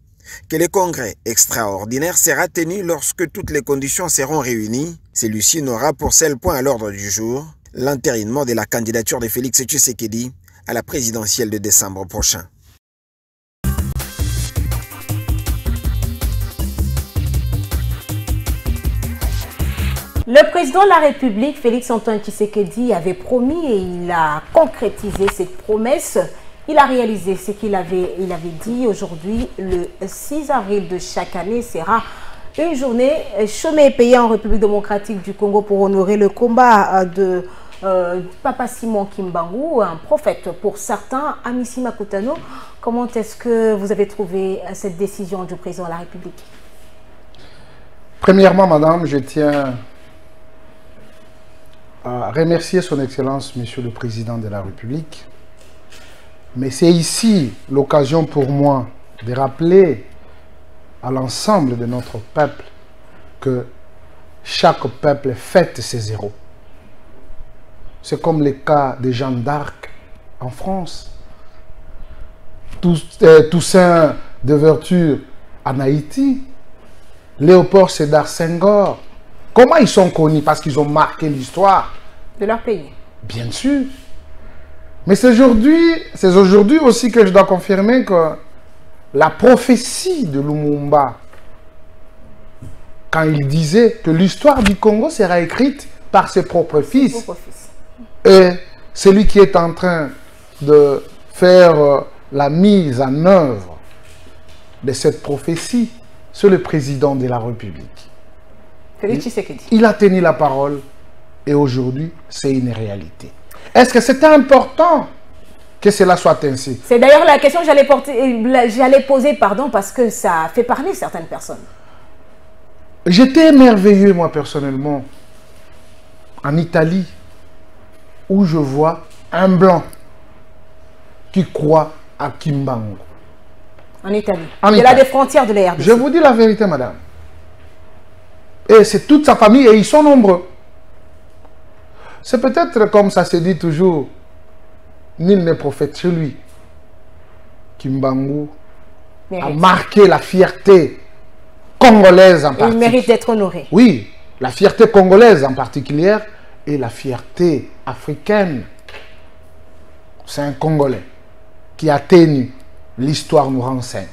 que le congrès extraordinaire sera tenu lorsque toutes les conditions seront réunies. Celui-ci n'aura pour seul point à l'ordre du jour l'entérinement de la candidature de Félix Tshisekedi à la présidentielle de décembre prochain. Le président de la République, Félix-Antoine Tshisekedi, avait promis et il a concrétisé cette promesse. Il a réalisé ce qu'il avait dit. Aujourd'hui, le 6 avril de chaque année sera une journée chômée et payée en République démocratique du Congo pour honorer le combat de Papa Simon Kimbangu, un prophète pour certains. Amici Makutano, comment est-ce que vous avez trouvé cette décision du président de la République? Premièrement, madame, je tiens à remercier son Excellence, Monsieur le Président de la République. Mais c'est ici l'occasion pour moi de rappeler à l'ensemble de notre peuple que chaque peuple fête ses héros. C'est comme le cas de Jeanne d'Arc en France, Toussaint de Verture en Haïti, Léopold Sédar Senghor. Comment ils sont connus? Parce qu'ils ont marqué l'histoire de leur pays. Bien sûr. Mais c'est aujourd'hui aussi que je dois confirmer que la prophétie de Lumumba, quand il disait que l'histoire du Congo sera écrite par ses propres fils, et celui qui est en train de faire la mise en œuvre de cette prophétie, c'est le président de la République. Il a tenu la parole et aujourd'hui, c'est une réalité. Est-ce que c'est important que cela soit ainsi? C'est d'ailleurs la question que j'allais poser, parce que ça fait parler certaines personnes. J'étais émerveillé, moi, personnellement, en Italie, où je vois un blanc qui croit à Kimbangu. En Italie. Il y a des frontières de la RDC. Je vous dis la vérité, madame. Et c'est toute sa famille, et ils sont nombreux. C'est peut-être comme ça se dit toujours, nul n'est prophète chez lui. Kimbangu a marqué la fierté congolaise en particulier. Il mérite d'être honoré. Oui, la fierté congolaise en particulier et la fierté africaine. C'est un Congolais qui a tenu, l'histoire nous renseigne.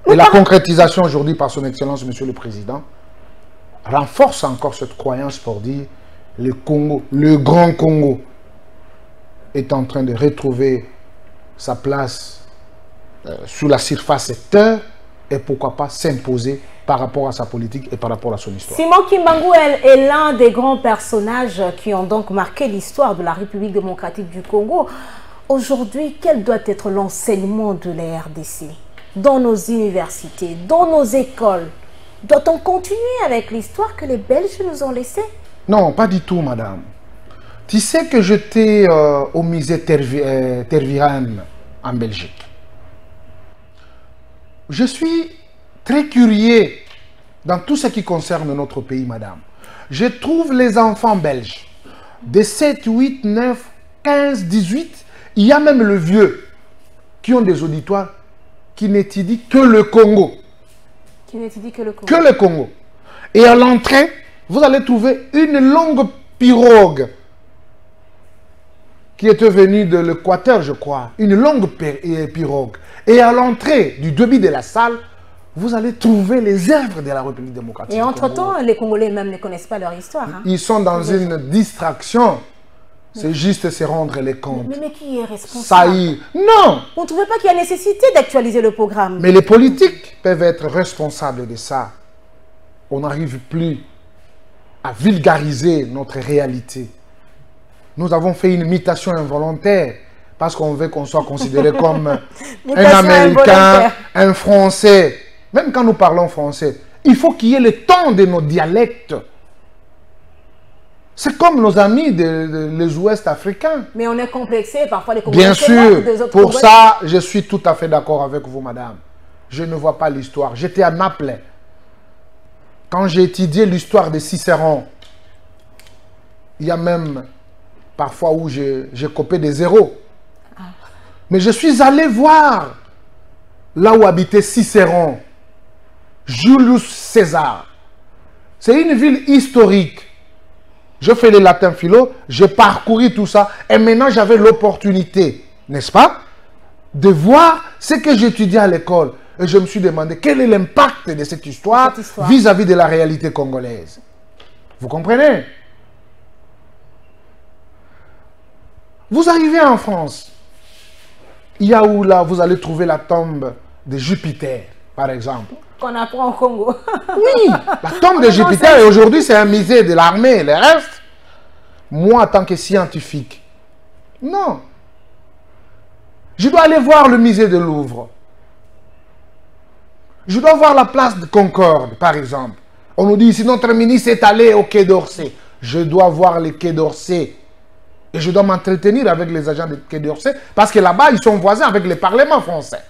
Et la concrétisation aujourd'hui par son Excellence, Monsieur le Président, renforce encore cette croyance pour dire le Congo, le grand Congo, est en train de retrouver sa place sous la surface terre et pourquoi pas s'imposer par rapport à sa politique et par rapport à son histoire. Simon Kimbangu est l'un des grands personnages qui ont donc marqué l'histoire de la République démocratique du Congo. Aujourd'hui, quel doit être l'enseignement de la RDC dans nos universités, dans nos écoles? Doit-on continuer avec l'histoire que les Belges nous ont laissée? Non, pas du tout, madame. Tu sais que j'étais au musée Tervuren en Belgique. Je suis très curieux dans tout ce qui concerne notre pays, madame. Je trouve les enfants belges de 7, 8, 9, 15, 18, il y a même le vieux qui ont des auditoires qui n'étudient que le Congo. Qui n'étudient que le Congo. Que le Congo. Et à l'entrée, vous allez trouver une longue pirogue qui était venue de l'Équateur, je crois. Une longue pirogue. Et à l'entrée du début de la salle, vous allez trouver les œuvres de la République démocratique. Et entre-temps, les Congolais même ne connaissent pas leur histoire. Hein. Ils sont dans une distraction. C'est juste se rendre les comptes. Mais qui est responsable? Non! On ne trouvait pas qu'il y a nécessité d'actualiser le programme. Mais les politiques peuvent être responsables de ça. On n'arrive plus à vulgariser notre réalité. Nous avons fait une mutation involontaire parce qu'on veut qu'on soit considéré comme un Américain, un Français. Même quand nous parlons français, il faut qu'il y ait le temps de nos dialectes. C'est comme nos amis des Ouest africains. Mais on est complexé, parfois les Congolais. Bien sûr, pour ça, je suis tout à fait d'accord avec vous, madame. Je ne vois pas l'histoire. J'étais à Naples. Quand j'ai étudié l'histoire de Cicéron, il y a même parfois où j'ai copié des zéros. Mais je suis allé voir là où habitait Cicéron, Julius César. C'est une ville historique. Je fais le latin philo, j'ai parcouru tout ça et maintenant j'avais l'opportunité, n'est-ce pas, de voir ce que j'étudiais à l'école. Et je me suis demandé quel est l'impact de cette histoire vis-à-vis de la réalité congolaise. Vous comprenez? Vous arrivez en France, il y a où là vous allez trouver la tombe de Jupiter, par exemple. Qu'on apprend au Congo. Oui, la tombe de Jupiter, et aujourd'hui c'est un musée de l'armée, le reste. Moi, en tant que scientifique, non. Je dois aller voir le musée de Louvre. Je dois voir la place de Concorde, par exemple. On nous dit ici, notre ministre est allé au Quai d'Orsay. Je dois voir le Quai d'Orsay. Et je dois m'entretenir avec les agents du Quai d'Orsay, parce que là-bas, ils sont voisins avec le Parlement français.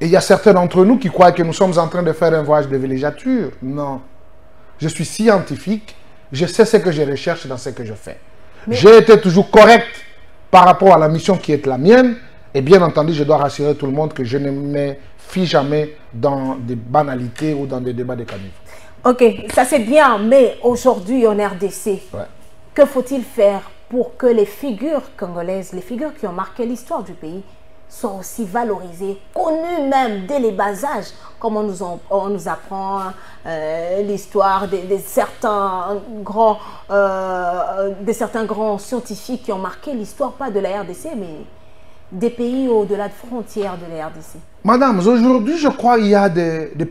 Et il y a certains d'entre nous qui croient que nous sommes en train de faire un voyage de villégiature. Non. Je suis scientifique. Je sais ce que je recherche dans ce que je fais. J'ai été toujours correct par rapport à la mission qui est la mienne. Et bien entendu, je dois rassurer tout le monde que je ne me fie jamais dans des banalités ou dans des débats de caniveau. Ok, ça c'est bien. Mais aujourd'hui en RDC, que faut-il faire pour que les figures congolaises, les figures qui ont marqué l'histoire du pays, soient aussi valorisées, connues même dès les bas âges, comme on nous apprend l'histoire de certains grands scientifiques qui ont marqué l'histoire, pas de la RDC, mais des pays au-delà de frontières de la RDC. Madame, aujourd'hui, je crois qu'il y a des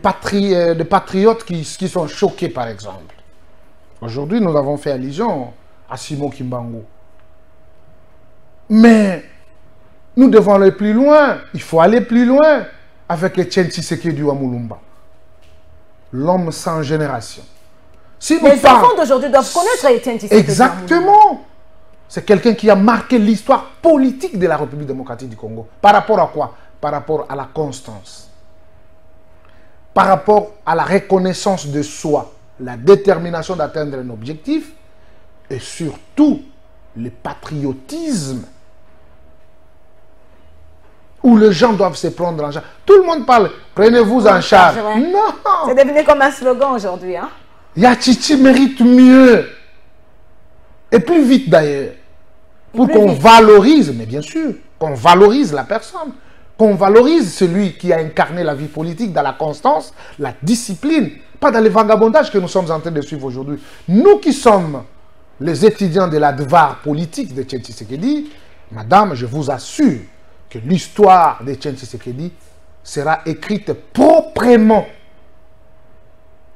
patriotes qui sont choqués, par exemple. Aujourd'hui, nous avons fait allusion à Simon Kimbangu. Mais nous devons aller plus loin. Il faut aller plus loin avec Etienne Tshisekedi Wamulumba. L'homme sans génération. Si les enfants d'aujourd'hui doivent connaître Etienne Tshisekedi. Exactement. C'est quelqu'un qui a marqué l'histoire politique de la République démocratique du Congo. Par rapport à quoi? Par rapport à la constance. Par rapport à la reconnaissance de soi. La détermination d'atteindre un objectif. Et surtout, le patriotisme. Où les gens doivent se prendre en charge. Tout le monde parle, prenez-vous en charge. Non. C'est devenu comme un slogan aujourd'hui. Hein? Yachiti mérite mieux. Et plus vite d'ailleurs. Pour qu'on valorise, mais bien sûr, qu'on valorise la personne. Qu'on valorise celui qui a incarné la vie politique dans la constance, la discipline. Pas dans les vagabondages que nous sommes en train de suivre aujourd'hui. Nous qui sommes les étudiants de la devoir politique de Etienne Tshisekedi, madame, je vous assure que l'histoire de Etienne Tshisekedi sera écrite proprement,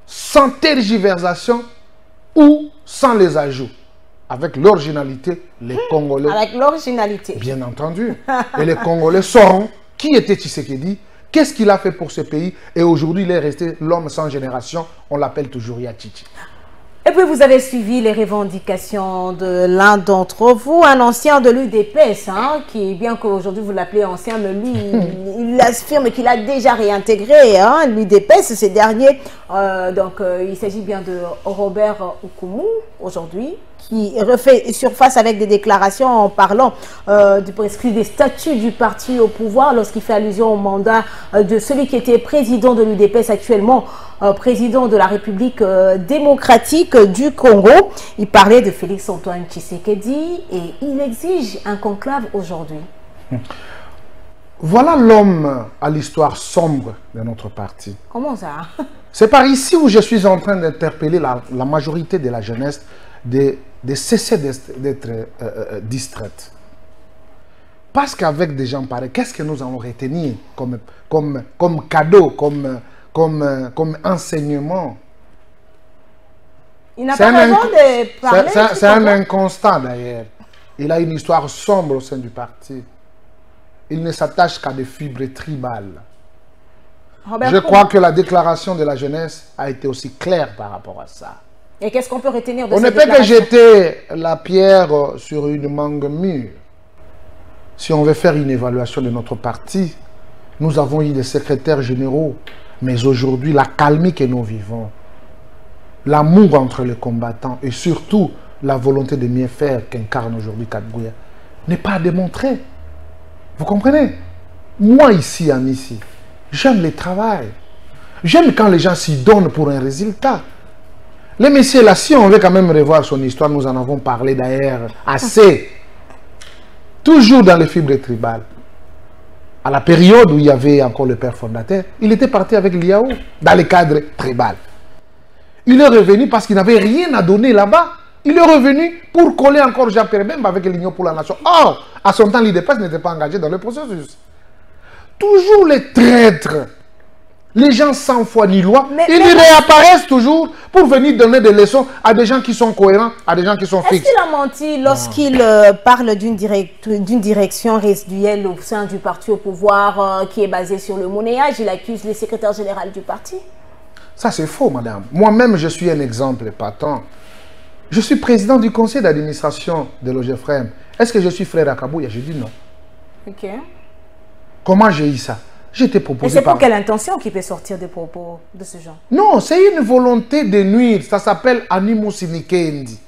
sans tergiversation ou sans les ajouts. Avec l'originalité, les Congolais... Avec l'originalité. Bien entendu. Et les Congolais sauront qui était Tshisekedi, qu'est-ce qu'il a fait pour ce pays. Et aujourd'hui, il est resté l'homme sans génération. On l'appelle toujours Yachiti. Et puis, vous avez suivi les revendications de l'un d'entre vous, un ancien de l'UDPS, hein, qui, bien qu'aujourd'hui vous l'appelez ancien, mais lui, il affirme qu'il a déjà réintégré hein, l'UDPS ces derniers. Il s'agit bien de Robert Oukoumou, aujourd'hui, qui refait surface avec des déclarations en parlant du prescrit des statuts du parti au pouvoir lorsqu'il fait allusion au mandat de celui qui était président de l'UDPS actuellement, président de la République démocratique du Congo. Il parlait de Félix-Antoine Tshisekedi et il exige un conclave aujourd'hui. Voilà l'homme à l'histoire sombre de notre parti. Comment ça? C'est par ici où je suis en train d'interpeller la majorité de la jeunesse de cesser d'être distraite. Parce qu'avec des gens pareils, qu'est-ce que nous allons retenir comme cadeau, comme enseignement? Il n'a pas raison de parler. C'est un inconstant d'ailleurs. Il a une histoire sombre au sein du parti. Il ne s'attache qu'à des fibres tribales. Je crois que la déclaration de la jeunesse a été aussi claire par rapport à ça. Et qu'est-ce qu'on peut retenir de cette déclaration? On ne peut que jeter la pierre sur une mangue mûre. Si on veut faire une évaluation de notre parti, nous avons eu des secrétaires généraux, mais aujourd'hui, la calmie que nous vivons, l'amour entre les combattants et surtout la volonté de mieux faire qu'incarne aujourd'hui Katgouya n'est pas à démontrer. Vous comprenez? Moi ici, en ici, j'aime le travail. J'aime quand les gens s'y donnent pour un résultat. Le monsieur là, si on veut quand même revoir son histoire, nous en avons parlé d'ailleurs assez. Toujours dans les fibres tribales. À la période où il y avait encore le père fondateur, il était parti avec Liao dans le cadre tribal. Il est revenu parce qu'il n'avait rien à donner là-bas. Il est revenu pour coller encore Jean-Pierre Bemba avec l'Union pour la Nation. Or, à son temps, l'IDPS n'était pas engagé dans le processus. Toujours les traîtres, les gens sans foi ni loi, ils réapparaissent toujours pour venir donner des leçons à des gens qui sont cohérents, à des gens qui sont fixes. Est-ce qu'il a menti lorsqu'il parle d'une direction résiduelle au sein du parti au pouvoir qui est basée sur le monnayage? Il accuse le secrétaire général du parti. Ça, c'est faux, madame. Moi-même, je suis un exemple épatant. Je suis président du conseil d'administration de l'OGFREM. Est-ce que je suis frère à Kabouya? Je dis non. Ok. Comment j'ai eu ça? J'étais proposé. Et c'est pour quelle intention qu'il peut sortir des propos de ce genre? Non, c'est une volonté de nuire. Ça s'appelle animus sinicendi.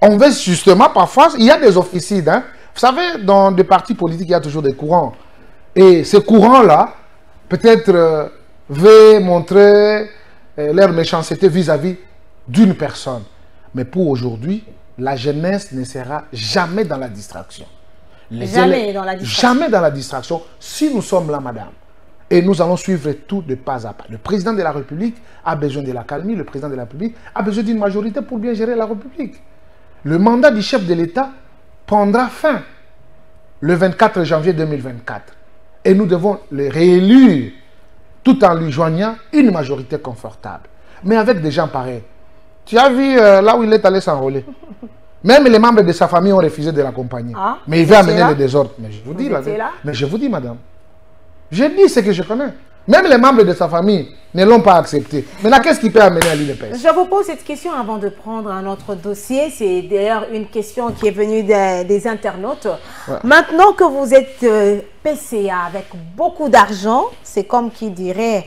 On veut justement, parfois, il y a des officides. Hein? Vous savez, dans des partis politiques, il y a toujours des courants. Et ces courants-là, peut-être, veulent montrer leur méchanceté vis-à-vis d'une personne. Mais pour aujourd'hui, la jeunesse ne sera jamais dans la distraction. Jamais dans la distraction. Jamais dans la distraction. Si nous sommes là, madame, et nous allons suivre tout de pas à pas. Le président de la République a besoin de la calmie, le président de la République a besoin d'une majorité pour bien gérer la République. Le mandat du chef de l'État prendra fin le 24 janvier 2024. Et nous devons le réélire tout en lui joignant une majorité confortable. Mais avec des gens pareils. Tu as vu là où il est allé s'enrôler. Même les membres de sa famille ont refusé de l'accompagner. Ah, mais il veut amener le désordre. Mais je vous dis, mais je vous dis, madame. Je dis ce que je connais. Même les membres de sa famille ne l'ont pas accepté. Maintenant, qu'est-ce qui peut amener à l'UNEPES? Je vous pose cette question avant de prendre un autre dossier. C'est d'ailleurs une question qui est venue des internautes. Ouais. Maintenant que vous êtes PCA avec beaucoup d'argent, c'est comme qui dirait...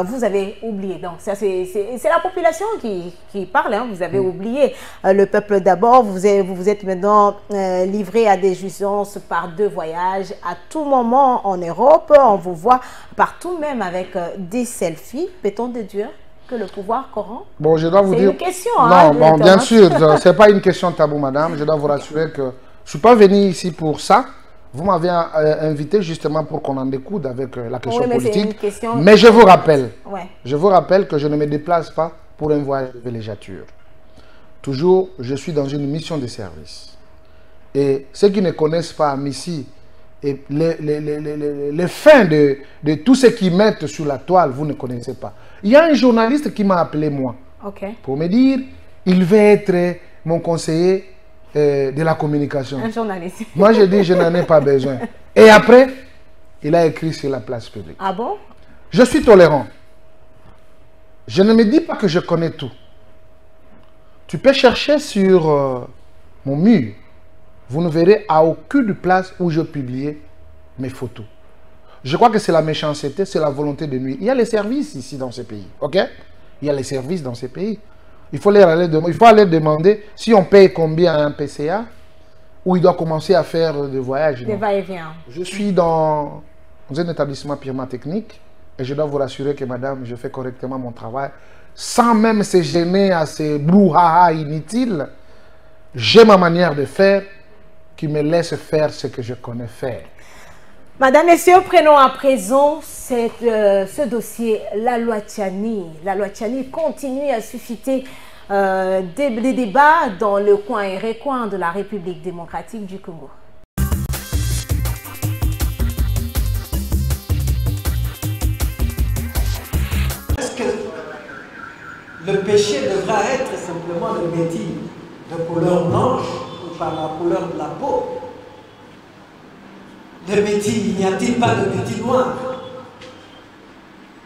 vous avez oublié. Donc, ça, c'est la population qui parle. Hein. Vous avez oublié le peuple d'abord. Vous vous êtes maintenant livré à des jouissances par 2 voyages. À tout moment en Europe, on vous voit partout, même avec des selfies. Peut-on déduire que le pouvoir corrompt? Bon, je dois vous dire... C'est une question. Non, hein, bon, bien sûr, ce n'est pas une question tabou, madame. Je dois vous rassurer que je ne suis pas venu ici pour ça. Vous m'avez invité justement pour qu'on en découde avec la question politique. Mais je vous rappelle, que je ne me déplace pas pour un voyage de villégiature. Toujours, je suis dans une mission de service. Et ceux qui ne connaissent pas Missy, et les fins de tout ce qu'ils mettent sur la toile, vous ne connaissez pas. Il y a un journaliste qui m'a appelé moi pour me dire, il veut être mon conseiller de la communication. Un journaliste. Moi, je dis, je n'en ai pas besoin. Et après, il a écrit sur la place publique. Ah bon? Je suis tolérant. Je ne me dis pas que je connais tout. Tu peux chercher sur mon mur. Vous ne verrez à aucune place où je publiais mes photos. Je crois que c'est la méchanceté, c'est la volonté de nuire. Il y a les services ici dans ce pays. Ok? Il y a les services dans ce pays. Il faut aller demander si on paye combien à un PCA ou il doit commencer à faire des voyages. Des va-et-vient. Je suis dans un établissement purement technique et je dois vous rassurer que madame, je fais correctement mon travail sans même se gêner à ces brouhaha inutiles. J'ai ma manière de faire qui me laisse faire ce que je connais faire. Madame, messieurs, prenons à présent ce dossier, la loi Tchani. La loi Tchani continue à susciter des débats dans le coin et recoin de la République démocratique du Congo. Est-ce que le péché devra être simplement le métier de couleur blanche ou par la couleur de la peau? Le métier, n'y a-t-il pas de métier noir?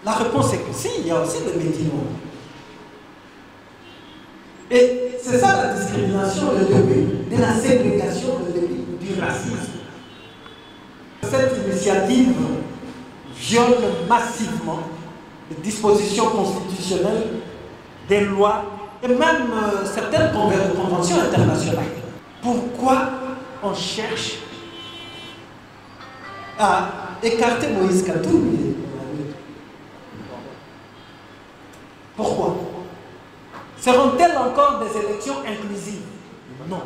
La réponse est que si, il y a aussi le métier noir. Et c'est ça la discrimination, le début de la ségrégation, le début du racisme. Cette initiative viole massivement les dispositions constitutionnelles, des lois et même certaines conventions internationales. Pourquoi on cherche à écarter Moïse Katumbi? Pourquoi? Seront-elles encore des élections inclusives? Non.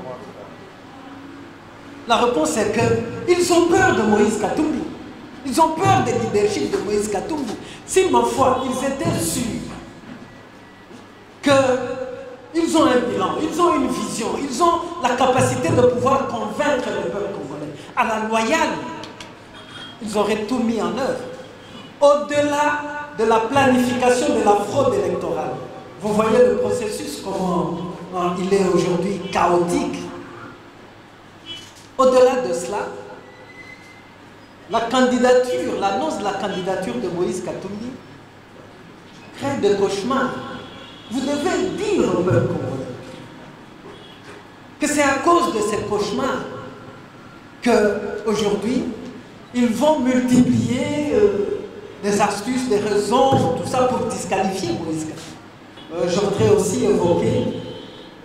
La réponse est qu'ils ont peur de Moïse Katumbi. Ils ont peur des leadership de Moïse Katumbi. Si, ma foi, ils étaient sûrs qu'ils ont un bilan, ils ont une vision, ils ont la capacité de pouvoir convaincre le peuple congolais à la loyale, ils auraient tout mis en œuvre. Au-delà de la planification de la fraude électorale, vous voyez le processus, comment il est aujourd'hui chaotique. Au-delà de cela, la candidature, l'annonce de la candidature de Moïse Katumbi crée des cauchemars. Vous devez dire au peuple congolais que c'est à cause de ces cauchemars qu'aujourd'hui, ils vont multiplier des astuces, des raisons, tout ça pour disqualifier Moïse Katumbi. Je voudrais aussi évoquer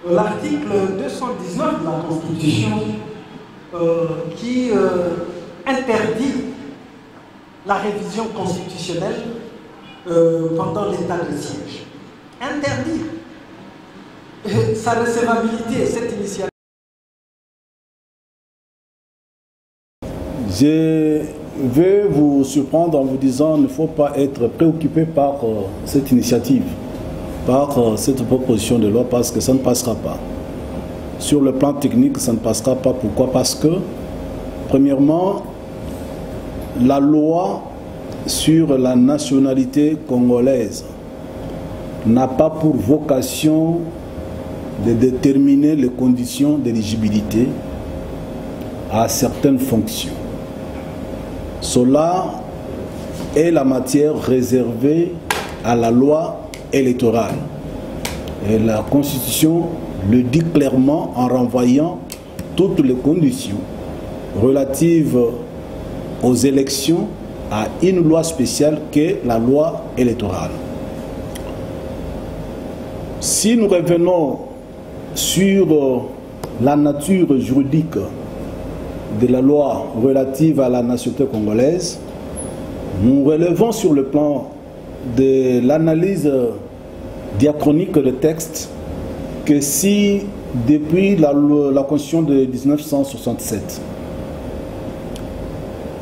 l'article 219 de la Constitution qui interdit la révision constitutionnelle pendant l'état de siège. Interdit. sa recevabilité, cette initiative. Je vais vous surprendre en vous disant qu'il ne faut pas être préoccupé par cette initiative, par cette proposition de loi, parce que ça ne passera pas. Sur le plan technique, ça ne passera pas. Pourquoi? Parce que, premièrement, la loi sur la nationalité congolaise n'a pas pour vocation de déterminer les conditions d'éligibilité à certaines fonctions. Cela est la matière réservée à la loi électorale. Et la Constitution le dit clairement en renvoyant toutes les conditions relatives aux élections à une loi spéciale qu'est la loi électorale. Si nous revenons sur la nature juridique de la loi relative à la nationalité congolaise, nous relevons sur le plan de l'analyse diachronique de texte que si depuis la Constitution de 1967,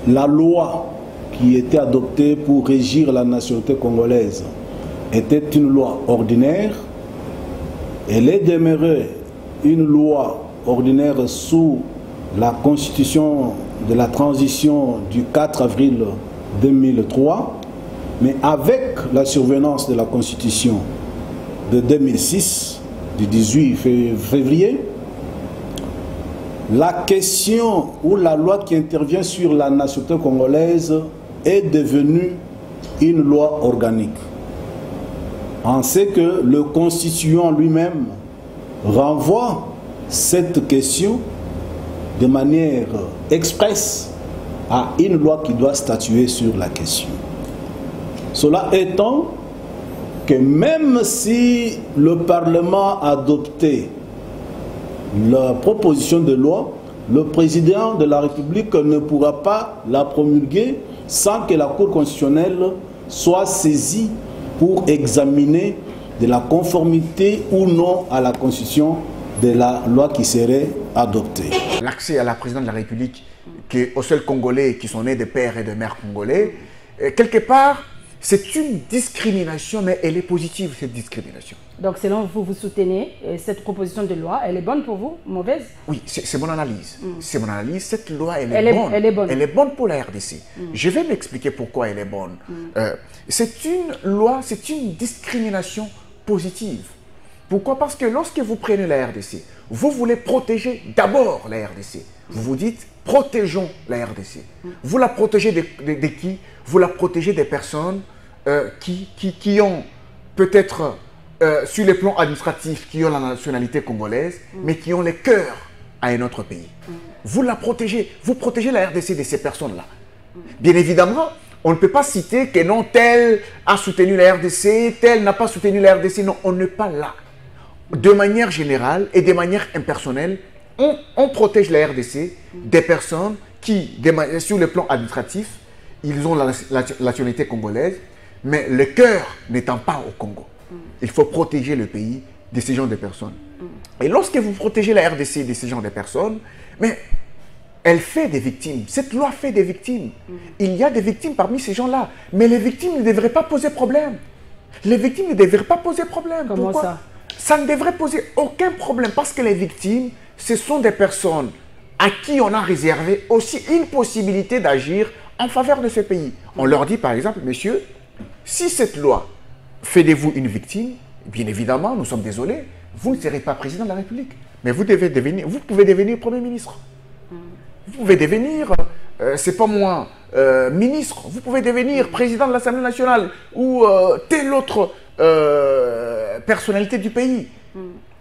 la loi qui était adoptée pour régir la nationalité congolaise était une loi ordinaire, elle est demeurée une loi ordinaire sous la Constitution de la transition du 4 avril 2003, mais avec la survenance de la Constitution de 2006, du 18 février, la question ou la loi qui intervient sur la nationalité congolaise est devenue une loi organique. On sait que le constituant lui-même renvoie cette question de manière expresse à une loi qui doit statuer sur la question. Cela étant que même si le Parlement a adopté la proposition de loi, le président de la République ne pourra pas la promulguer sans que la Cour constitutionnelle soit saisie pour examiner de la conformité ou non à la Constitution de la loi qui serait adoptée. L'accès à la présidence de la République aux seuls Congolais qui sont nés de pères et de mères congolais, quelque part, c'est une discrimination, mais elle est positive, cette discrimination. Donc, selon vous, vous soutenez cette proposition de loi. Elle est bonne pour vous? Mauvaise? Oui, c'est mon analyse. C'est mon analyse. Cette loi, elle est bonne. Elle est bonne pour la RDC. Je vais m'expliquer pourquoi elle est bonne. C'est une loi, c'est une discrimination positive. Pourquoi? Parce que lorsque vous prenez la RDC, vous voulez protéger d'abord la RDC. Vous vous dites, protégeons la RDC. Vous la protégez de qui? Vous la protégez des personnes qui ont peut-être, sur le plan administratif, qui ont la nationalité congolaise, mais qui ont le cœur à un autre pays. Vous la protégez, vous protégez la RDC de ces personnes-là. Bien évidemment, on ne peut pas citer que non, tel a soutenu la RDC, tel n'a pas soutenu la RDC. Non, on n'est pas là. De manière générale et de manière impersonnelle, on protège la RDC des personnes qui, sur le plan administratif, ils ont la nationalité congolaise, mais le cœur n'étant pas au Congo. Il faut protéger le pays de ces genres de personnes. Et lorsque vous protégez la RDC de ces genres de personnes, mais elle fait des victimes. Cette loi fait des victimes. Il y a des victimes parmi ces gens-là, mais les victimes ne devraient pas poser problème. Les victimes ne devraient pas poser problème. Comment Pourquoi? ça? Ça ne devrait poser aucun problème parce que les victimes, ce sont des personnes à qui on a réservé aussi une possibilité d'agir en faveur de ce pays. On leur dit par exemple, messieurs, si cette loi fait de vous une victime, bien évidemment, nous sommes désolés, vous ne serez pas président de la République, mais vous pouvez devenir Premier ministre. Vous pouvez devenir, c'est pas moi, ministre, vous pouvez devenir président de l'Assemblée nationale ou telle autre personnalité du pays.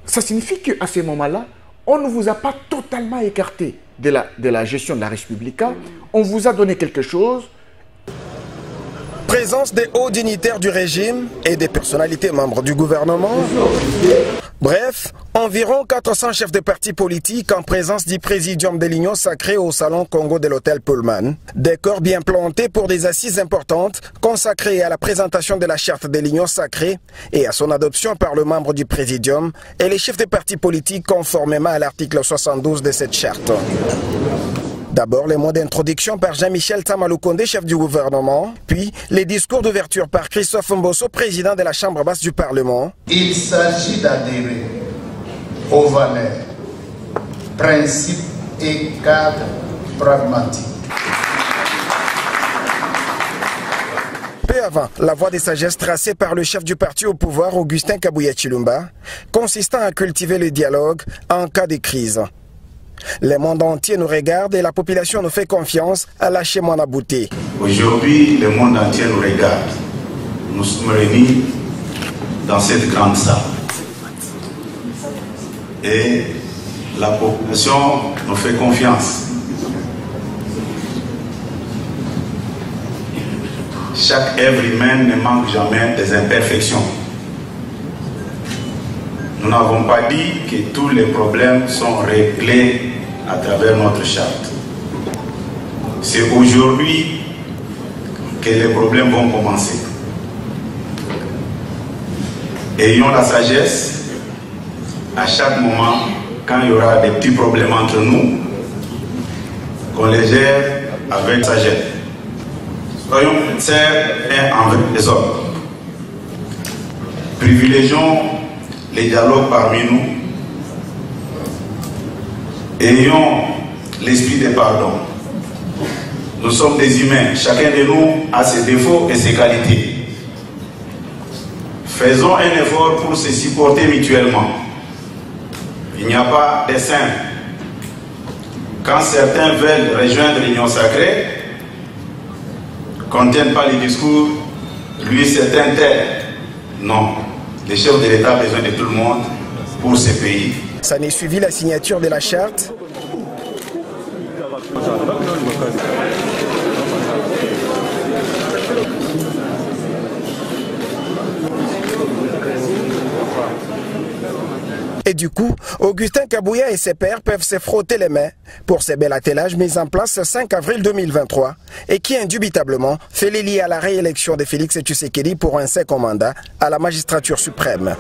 Ça signifie qu'à ce moment-là, on ne vous a pas totalement écarté de la gestion de la République. On vous a donné quelque chose. Présence des hauts dignitaires du régime et des personnalités membres du gouvernement. Bref, on Environ 400 chefs de partis politiques en présence du présidium de l'Union sacrée au Salon Congo de l'hôtel Pullman. Décor bien planté pour des assises importantes consacrées à la présentation de la charte de l'Union sacrée et à son adoption par le membre du présidium et les chefs de partis politiques conformément à l'article 72 de cette charte. D'abord, les mots d'introduction par Jean-Michel Tsamalukonde, chef du gouvernement, puis les discours d'ouverture par Christophe Mbosso, président de la Chambre basse du Parlement. Il s'agit d'adhérer aux valeurs, principes et cadres pragmatiques. Peu avant, la voie de sagesse tracée par le chef du parti au pouvoir, Augustin Kabuya Tshilomba, consistant à cultiver le dialogue en cas de crise. Le monde entier nous regarde et la population nous fait confiance à lâcher Mwanabouté. Aujourd'hui, le monde entier nous regarde. Nous sommes réunis dans cette grande salle. Et la population nous fait confiance. Chaque œuvre humaine ne manque jamais des imperfections. Nous n'avons pas dit que tous les problèmes sont réglés à travers notre charte. C'est aujourd'hui que les problèmes vont commencer. Ayons la sagesse, à chaque moment, quand il y aura des petits problèmes entre nous, qu'on les gère avec sagesse. Soyons sincères envers les autres. Privilégions les dialogues parmi nous. Ayons l'esprit de pardon. Nous sommes des humains. Chacun de nous a ses défauts et ses qualités. Faisons un effort pour se supporter mutuellement. Il n'y a pas de saints. Quand certains veulent rejoindre l'Union sacrée, qu'on ne tienne pas les discours, lui c'est un tel. Non. Les chefs de l'État ont besoin de tout le monde pour ce pays. Ça n'est suivi la signature de la charte. Et du coup, Augustin Kabuya et ses pairs peuvent se frotter les mains pour ce bel attelage mis en place le 5 avril 2023 et qui indubitablement fait les liens à la réélection de Félix Tshisekedi pour un second mandat à la magistrature suprême.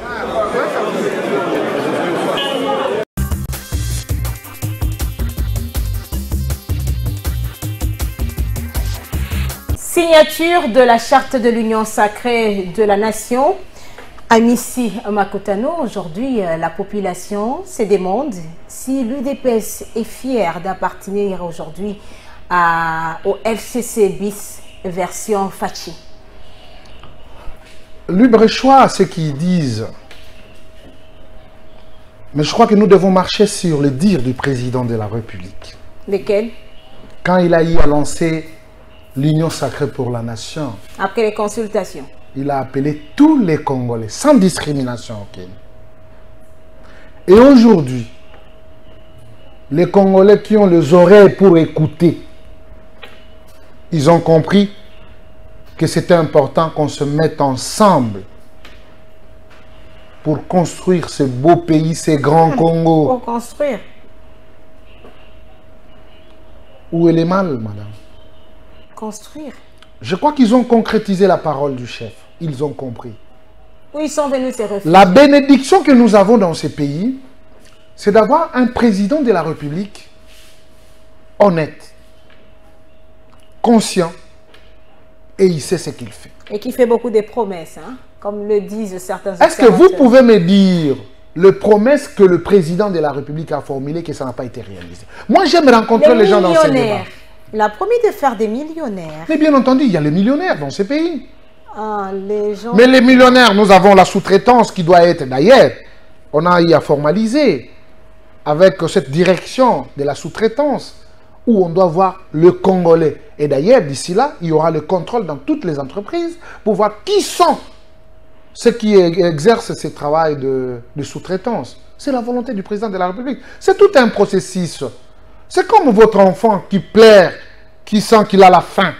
Signature de la charte de l'Union sacrée de la nation. Amici Makotano, aujourd'hui, la population se demande si l'UDPS est fière d'appartenir aujourd'hui au FCC bis version Fachi. Libre choix à ceux qui disent. Mais je crois que nous devons marcher sur le dire du président de la République. Lesquels? Quand il a eu à lancer l'Union sacrée pour la nation. Après les consultations. Il a appelé tous les Congolais, sans discrimination aucune. Et aujourd'hui, les Congolais qui ont les oreilles pour écouter, ils ont compris que c'était important qu'on se mette ensemble pour construire ce beau pays, ce grand Congo. Pour construire. Où est le mal, madame? Construire. Je crois qu'ils ont concrétisé la parole du chef. Ils ont compris. Où ils sont venus se réfugier. La bénédiction que nous avons dans ces pays, c'est d'avoir un président de la République honnête, conscient, et il sait ce qu'il fait. Et qui fait beaucoup de promesses, hein, comme le disent certains. Est-ce que vous pouvez me dire les promesses que le président de la République a formulées que ça n'a pas été réalisé? Moi, j'aime rencontrer les gens dans ces débats. Il a promis de faire des millionnaires. Mais bien entendu, il y a les millionnaires dans ces pays. Ah, les gens... Mais les millionnaires, nous avons la sous-traitance qui doit être d'ailleurs. On a eu à formaliser avec cette direction de la sous-traitance où on doit voir le Congolais. Et d'ailleurs, d'ici là, il y aura le contrôle dans toutes les entreprises pour voir qui sont ceux qui exercent ce travail de sous-traitance. C'est la volonté du président de la République. C'est tout un processus. C'est comme votre enfant qui pleure, qui sent qu'il a la faim.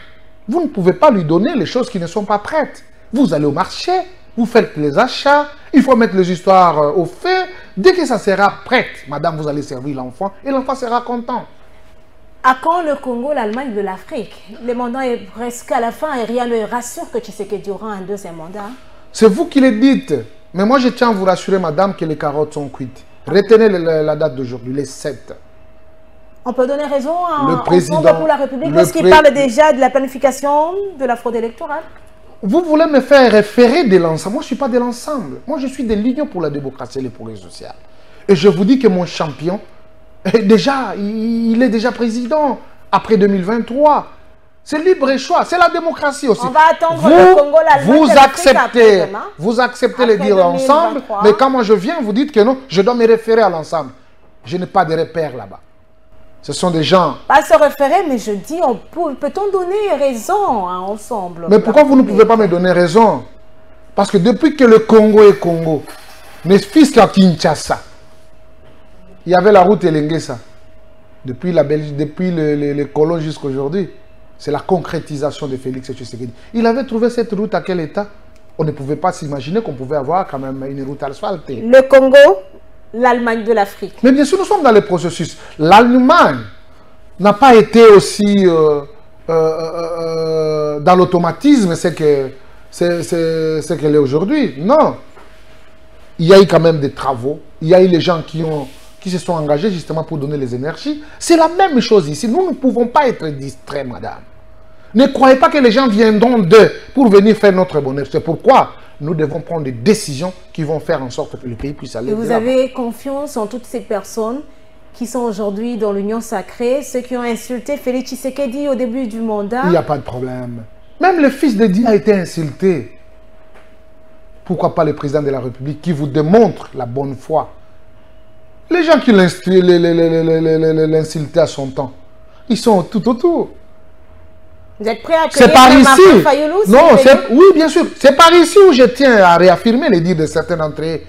Vous ne pouvez pas lui donner les choses qui ne sont pas prêtes. Vous allez au marché, vous faites les achats, il faut mettre les histoires au fait, Dès que ça sera prêt, madame, vous allez servir l'enfant et l'enfant sera content. À quand le Congo, l'Allemagne de l'Afrique? Le mandat est presque à la fin et rien ne rassure que Tshisekedi aura un deuxième mandat. C'est vous qui le dites. Mais moi, je tiens à vous rassurer, madame, que les carottes sont cuites. Retenez la date d'aujourd'hui, les 7. On peut donner raison à Ensemble pour la République parce qu'il parle déjà de la planification de la fraude électorale. Vous voulez me faire référer de l'ensemble. Moi, je ne suis pas de l'ensemble. Moi, je suis de l'Union pour la démocratie et le progrès social. Et je vous dis que mon champion, il est déjà président après 2023. C'est libre et choix. C'est la démocratie aussi. On va attendre le Congo, l'Allemagne. Vous acceptez le dire ensemble. Mais quand moi je viens, vous dites que non, je dois me référer à l'ensemble. Je n'ai pas de repères là-bas. Ce sont des gens... Pas se référer, mais je dis, peut-on donner raison à Ensemble? Mais pourquoi vous ne pouvez pas me donner raison? Parce que depuis que le Congo est Congo, mes fils qu'à Kinshasa, il y avait la route Elengesa. Depuis la Belgique, depuis les colons jusqu'à aujourd'hui. C'est la concrétisation de Félix Tshisekedi. Il avait trouvé cette route à quel état? On ne pouvait pas s'imaginer qu'on pouvait avoir quand même une route asphaltée. Le Congo, l'Allemagne de l'Afrique. Mais bien sûr, nous sommes dans le processus. L'Allemagne n'a pas été aussi dans l'automatisme, c'est qu'elle est aujourd'hui. Non. Il y a eu quand même des travaux. Il y a eu les gens qui se sont engagés justement pour donner les énergies. C'est la même chose ici. Nous ne pouvons pas être distraits, madame. Ne croyez pas que les gens viendront d'eux pour venir faire notre bonheur. C'est pourquoi nous devons prendre des décisions qui vont faire en sorte que le pays puisse aller. Et vous avez confiance en toutes ces personnes qui sont aujourd'hui dans l'Union sacrée, ceux qui ont insulté Félix Tshisekedi au début du mandat? Il n'y a pas de problème. Même le fils de Di a été insulté. Pourquoi pas le président de la République qui vous démontre la bonne foi? Les gens qui l'insultaient à son temps, ils sont tout autour. Vous êtes prêt à accueillir c'est par ici. Non, oui, bien sûr. C'est par ici où je tiens à réaffirmer les dires de certains d'entre eux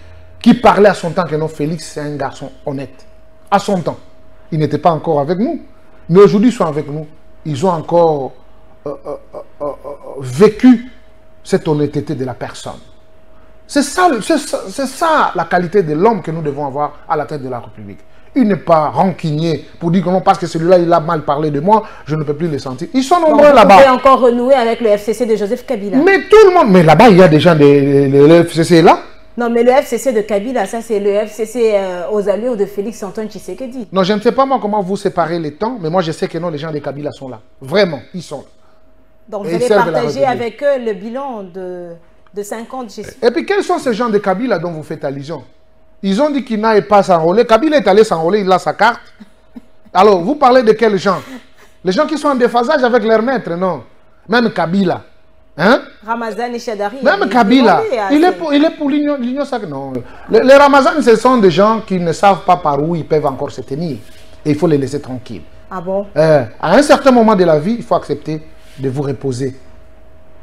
qui parlaient à son temps que non, Félix, c'est un garçon honnête. À son temps. Ils n'étaient pas encore avec nous. Mais aujourd'hui, ils sont avec nous. Ils ont encore vécu cette honnêteté de la personne. C'est ça la qualité de l'homme que nous devons avoir à la tête de la République. Il n'est pas rancunier pour dire que non, parce que celui-là, il a mal parlé de moi, je ne peux plus le sentir. Ils sont nombreux là-bas. Vous pouvez encore renouer avec le FCC de Joseph Kabila. Mais tout le monde, mais là-bas, il y a des gens de le FCC là. Non, mais le FCC de Kabila, ça c'est le FCC aux allures de Félix Antoine Tshisekedi. Non, je ne sais pas moi comment vous séparez les temps, mais moi je sais que non, les gens de Kabila sont là. Vraiment, ils sont là. Donc vous allez partager avec eux le bilan de 5 ans de Jésus. Et puis quels sont ces gens de Kabila dont vous faites allusion? Ils ont dit qu'ils n'allaient pas s'enrôler. Kabila est allé s'enrôler, il a sa carte. Alors, vous parlez de quels gens? Les gens qui sont en déphasage avec leur maître, non? Même Kabila. Hein? Ramazan et Chadari. Même Kabila. Il est pour l'Union sacrée. Non. Les Ramazan, ce sont des gens qui ne savent pas par où ils peuvent encore se tenir. Et il faut les laisser tranquilles. Ah bon? À un certain moment de la vie, il faut accepter de vous reposer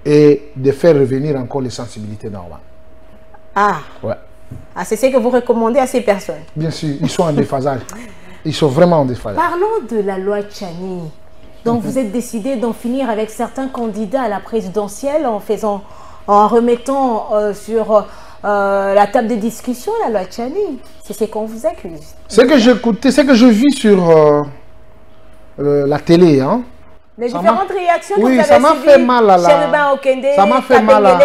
et de faire revenir encore les sensibilités normales. Ah. Ouais. Ah, c'est ce que vous recommandez à ces personnes? Bien sûr, ils sont en déphasage. Ils sont vraiment en déphasage. Parlons de la loi Tchani. Donc vous êtes décidé d'en finir avec certains candidats à la présidentielle en remettant sur la table des discussions la loi Tchani. C'est ce qu'on vous accuse. C'est que j'écoutais, c'est que je vis sur la télé, hein. Les différentes réactions que vous avez ça m'a fait mal à la... Ça m'a fait mal à...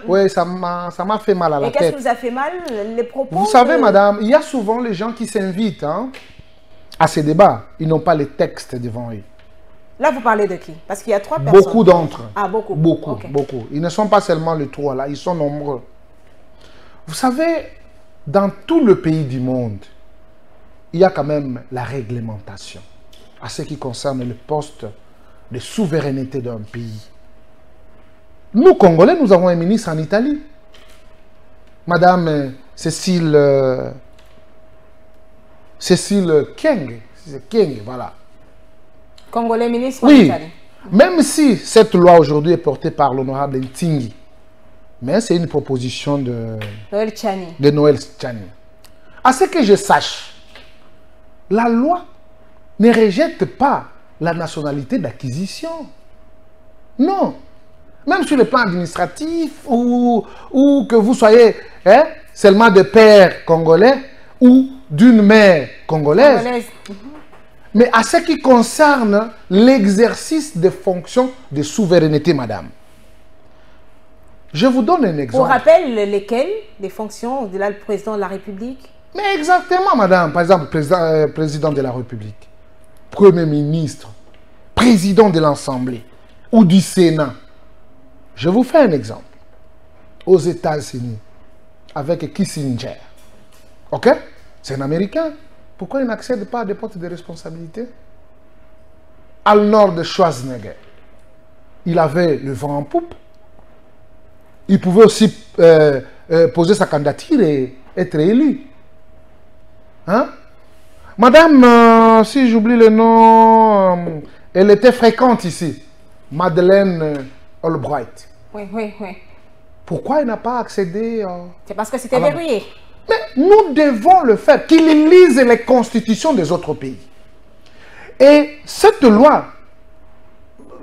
Oui, ça m'a fait mal à la tête. Et qu'est-ce qui vous a fait mal? Les propos? Vous savez, madame, il y a souvent les gens qui s'invitent à ces débats. Ils n'ont pas les textes devant eux. Là, vous parlez de qui? Parce qu'il y a 3 personnes. Beaucoup d'entre eux. Ah, beaucoup. Beaucoup, okay. Beaucoup. Ils ne sont pas seulement les 3 là, ils sont nombreux. Vous savez, dans tout le pays du monde, il y a quand même la réglementation à ce qui concerne le poste de souveraineté d'un pays. Nous, Congolais, nous avons un ministre en Italie. Madame Cécile Keng. C'est Keng, voilà. Congolais ministre en Italie. Même si cette loi aujourd'hui est portée par l'honorable Ntingi, mais c'est une proposition de Noël Tchani. À ce que je sache, la loi ne rejette pas la nationalité d'acquisition. Non. Même sur le plan administratif ou que vous soyez seulement de pères congolais ou d'une mère congolaise, mais à ce qui concerne l'exercice des fonctions de souveraineté, madame. Je vous donne un exemple. Pour rappel, lesquelles des fonctions de là, le président de la République? Mais exactement, madame. Par exemple, président de la République, Premier ministre, président de l'Assemblée ou du Sénat. Je vous fais un exemple. Aux États-Unis, avec Kissinger. Ok? C'est un Américain. Pourquoi il n'accède pas à des postes de responsabilité? Au nord de Schwarzenegger, il avait le vent en poupe. Il pouvait aussi poser sa candidature et être élu. Hein? Madame, si j'oublie le nom, elle était fréquente ici. Madeleine Albright. Oui, oui, oui. Pourquoi il n'a pas accédé C'est parce que c'était verrouillé. Mais nous devons le faire, qu'il lise les constitutions des autres pays. Et cette loi,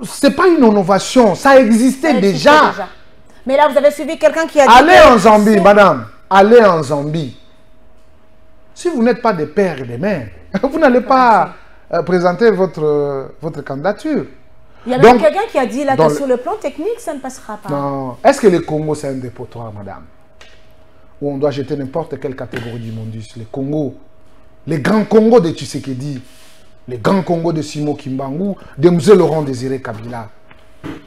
ce n'est pas une innovation, ça existait déjà. Mais là, vous avez suivi quelqu'un qui a dit... Allez en Zambie, madame, allez en Zambie. Si vous n'êtes pas des pères et des mères, vous n'allez pas présenter votre candidature. Il y a même quelqu'un qui a dit là que sur le plan technique, ça ne passera pas. Non. Est-ce que le Congo, c'est un dépotoir, madame? Où on doit jeter n'importe quelle catégorie du Mondus. Le Congo, les grands Congo de Tshisekedi, les grands Congo de Simo Kimbangu, de M. Laurent Désiré Kabila.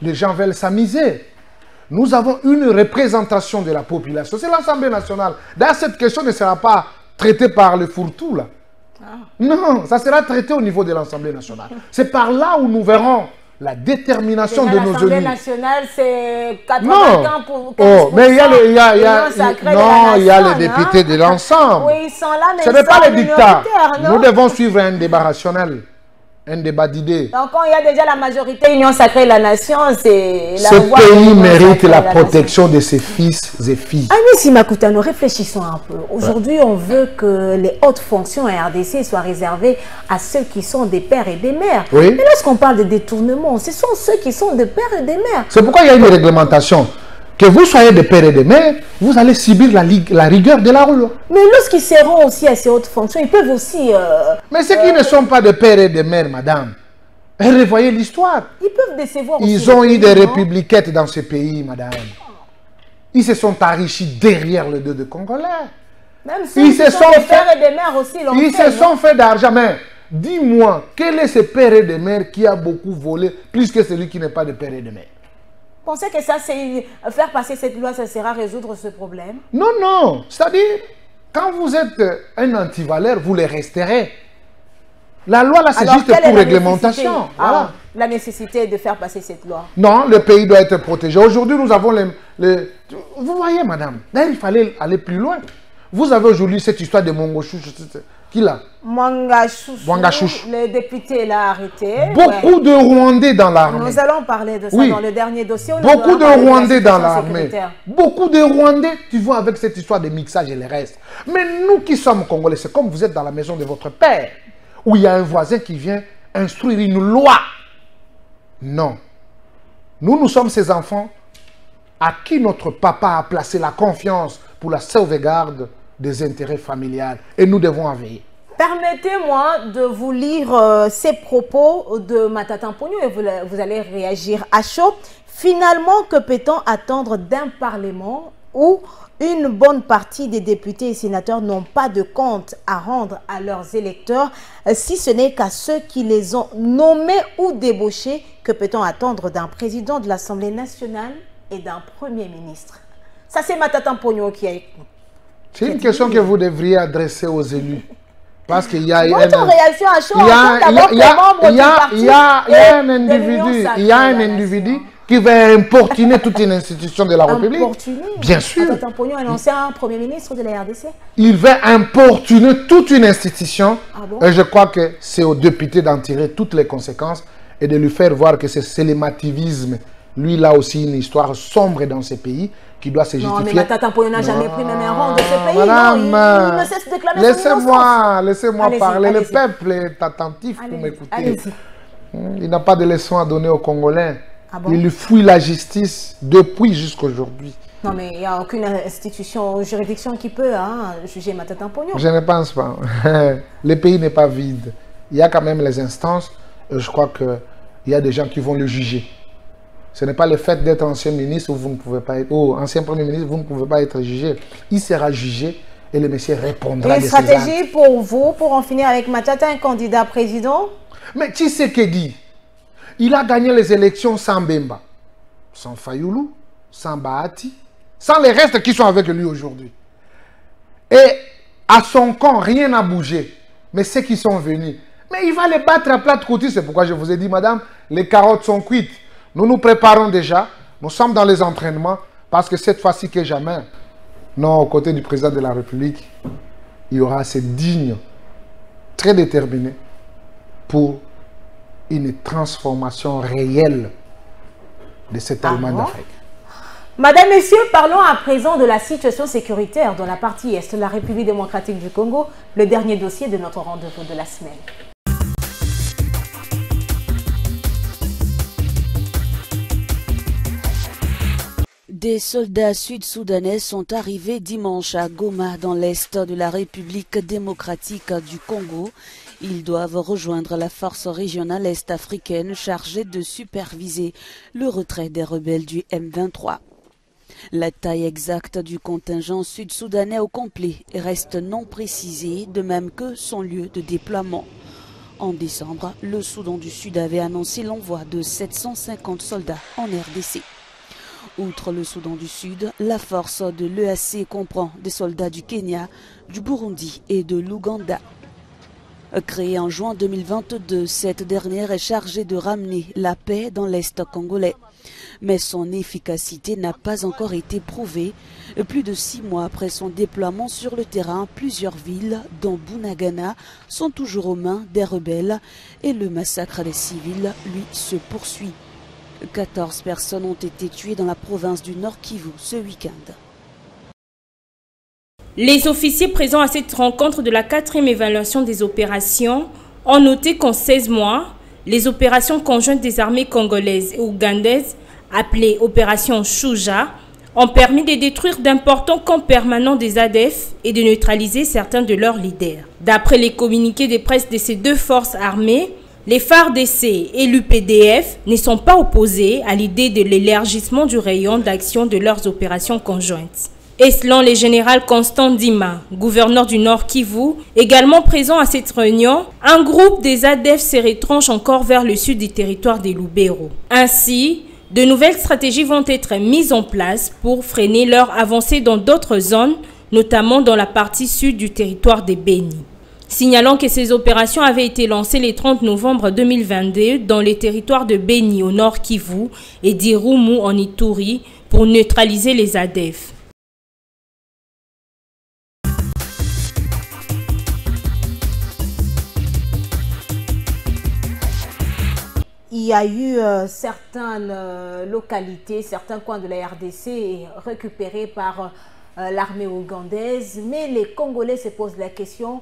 Les gens veulent s'amuser. Nous avons une représentation de la population. C'est l'Assemblée nationale. D'ailleurs, cette question ne sera pas traitée par le fourre-tout, là. Non, ça sera traité au niveau de l'Assemblée nationale. C'est par là où nous verrons la détermination de nos élus. L'Assemblée nationale, c'est 80 pour... Oh, mais il y a les députés de l'ensemble. Oui, ils sont là, mais ce n'est pas les dictats. Nous devons suivre un débat rationnel, un débat d'idées. Donc, quand il y a déjà la majorité Union Sacrée de la Nation, c'est... Ce pays mérite la protection de ses fils et filles. Amis Makutano, réfléchissons un peu. Aujourd'hui, on veut que les hautes fonctions à RDC soient réservées à ceux qui sont des pères et des mères. Oui. Mais lorsqu'on parle de détournement, ce sont ceux qui sont des pères et des mères. C'est pourquoi il y a une réglementation. Que vous soyez des pères et des mères, vous allez subir la rigueur de la loi. Mais lorsqu'ils seront aussi à ces hautes fonctions, ils peuvent aussi... Mais ceux qui ne sont pas des pères et des mères, madame, revoyez l'histoire. Ils peuvent décevoir aussi. Ils ont eu des républiquettes dans ce pays, madame. Ils se sont enrichis derrière le dos de Congolais. Même si ils se sont des pères et des mères aussi. Ils se sont fait d'argent. Mais dis-moi, quel est ce père et des mères qui a beaucoup volé plus que celui qui n'est pas de père et de mère? Pensez que ça, c'est faire passer cette loi, ça sera résoudre ce problème? Non, non. C'est-à-dire, quand vous êtes un antivaleur, vous le resterez. La loi, là, c'est juste pour réglementation. Voilà. La nécessité de faire passer cette loi? Non, le pays doit être protégé. Aujourd'hui, nous avons les... Vous voyez, madame, d'ailleurs, il fallait aller plus loin. Vous avez aujourd'hui cette histoire de Mongoshu. Qui là? Mwangachouch. Le député l'a arrêté. Beaucoup de Rwandais dans l'armée. Nous allons parler de ça dans le dernier dossier. Beaucoup de Rwandais dans l'armée. Beaucoup de Rwandais, tu vois, avec cette histoire de mixage et le reste. Mais nous qui sommes Congolais, c'est comme vous êtes dans la maison de votre père, où il y a un voisin qui vient instruire une loi. Non. Nous sommes ces enfants à qui notre papa a placé la confiance pour la sauvegarde des intérêts familiales. Et nous devons en veiller. Permettez-moi de vous lire ces propos de Matata Mponyo et vous allez réagir à chaud. Finalement, que peut-on attendre d'un Parlement où une bonne partie des députés et sénateurs n'ont pas de compte à rendre à leurs électeurs, si ce n'est qu'à ceux qui les ont nommés ou débauchés? Que peut-on attendre d'un président de l'Assemblée nationale et d'un Premier ministre? Ça, c'est Matata Mponyo qui a écrit. C'est une question que vous devriez adresser aux élus. Parce qu'il y a réaction à chaud, il y a un individu qui va importuner toute une institution de la République. Bien sûr. Matata Mponyo a annoncé un Premier ministre de la RDC. Il va importuner toute une institution. Et je crois que c'est aux députés d'en tirer toutes les conséquences et de lui faire voir que c'est sélémativisme. Lui, il a aussi une histoire sombre dans ce pays qui doit se justifier. Non, mais Matata Mponyo n'a jamais pris même un rang de ce pays. Madame, il ne cesse de déclamer laissez-moi parler. Le peuple est attentif pour m'écouter. Il n'a pas de leçon à donner aux Congolais. Il fuit la justice depuis jusqu'à aujourd'hui. Non, mais il n'y a aucune institution, juridiction qui peut juger Matata Pognon. Je ne pense pas. Le pays n'est pas vide. Il y a quand même les instances. Je crois qu'il y a des gens qui vont le juger. Ce n'est pas le fait d'être ancien ministre où vous ne pouvez pas être, ou ancien premier ministre, vous ne pouvez pas être jugé. Il sera jugé et le monsieur répondra. Une stratégie pour vous, pour en finir avec Matata, un candidat président? Mais tu sais que dit, il a gagné les élections sans Bemba, sans Fayoulou, sans Bahati, sans les restes qui sont avec lui aujourd'hui. Et à son camp, rien n'a bougé. Mais ceux qui sont venus, mais il va les battre à plate couture. C'est pourquoi je vous ai dit, madame, les carottes sont cuites. Nous nous préparons déjà, nous sommes dans les entraînements, parce que cette fois-ci que jamais, non, aux côtés du président de la République, il y aura assez digne, très déterminé, pour une transformation réelle de cet élément d'Afrique. Madame, Messieurs, parlons à présent de la situation sécuritaire dans la partie est de la République démocratique du Congo, le dernier dossier de notre rendez-vous de la semaine. Des soldats sud-soudanais sont arrivés dimanche à Goma, dans l'est de la République démocratique du Congo. Ils doivent rejoindre la force régionale est-africaine chargée de superviser le retrait des rebelles du M23. La taille exacte du contingent sud-soudanais au complet reste non précisée, de même que son lieu de déploiement. En décembre, le Soudan du Sud avait annoncé l'envoi de 750 soldats en RDC. Outre le Soudan du Sud, la force de l'EAC comprend des soldats du Kenya, du Burundi et de l'Ouganda. Créée en juin 2022, cette dernière est chargée de ramener la paix dans l'Est congolais. Mais son efficacité n'a pas encore été prouvée. Plus de 6 mois après son déploiement sur le terrain, plusieurs villes, dont Bunagana, sont toujours aux mains des rebelles et le massacre des civils, lui, se poursuit. 14 personnes ont été tuées dans la province du Nord Kivu ce week-end. Les officiers présents à cette rencontre de la 4e évaluation des opérations ont noté qu'en 16 mois, les opérations conjointes des armées congolaises et ougandaises, appelées Opération Shuja, ont permis de détruire d'importants camps permanents des ADF et de neutraliser certains de leurs leaders. D'après les communiqués de presse de ces deux forces armées, les FARDC et l'UPDF ne sont pas opposés à l'idée de l'élargissement du rayon d'action de leurs opérations conjointes. Et selon le général Constant Dima, gouverneur du Nord Kivu, également présent à cette réunion, un groupe des ADF se retranche encore vers le sud du territoire des Lubero. Ainsi, de nouvelles stratégies vont être mises en place pour freiner leur avancée dans d'autres zones, notamment dans la partie sud du territoire des Béni. Signalant que ces opérations avaient été lancées le 30 novembre 2022 dans les territoires de Béni au Nord Kivu et d'Irumu en Ituri pour neutraliser les ADF. Il y a eu certaines localités, certains coins de la RDC récupérés par l'armée ougandaise, mais les Congolais se posent la question: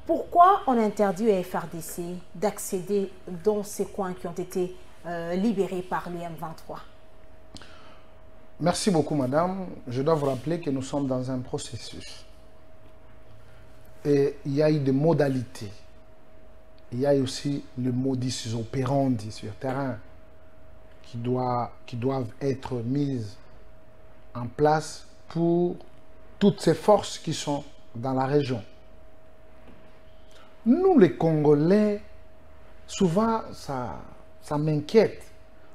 pourquoi on interdit à FARDC d'accéder dans ces coins qui ont été libérés par les M23? Merci beaucoup, madame. Je dois vous rappeler que nous sommes dans un processus. Et il y a eu des modalités. Il y a aussi le modus operandi sur terrain qui doivent être mises en place pour toutes ces forces qui sont dans la région. Nous, les Congolais, souvent, ça m'inquiète.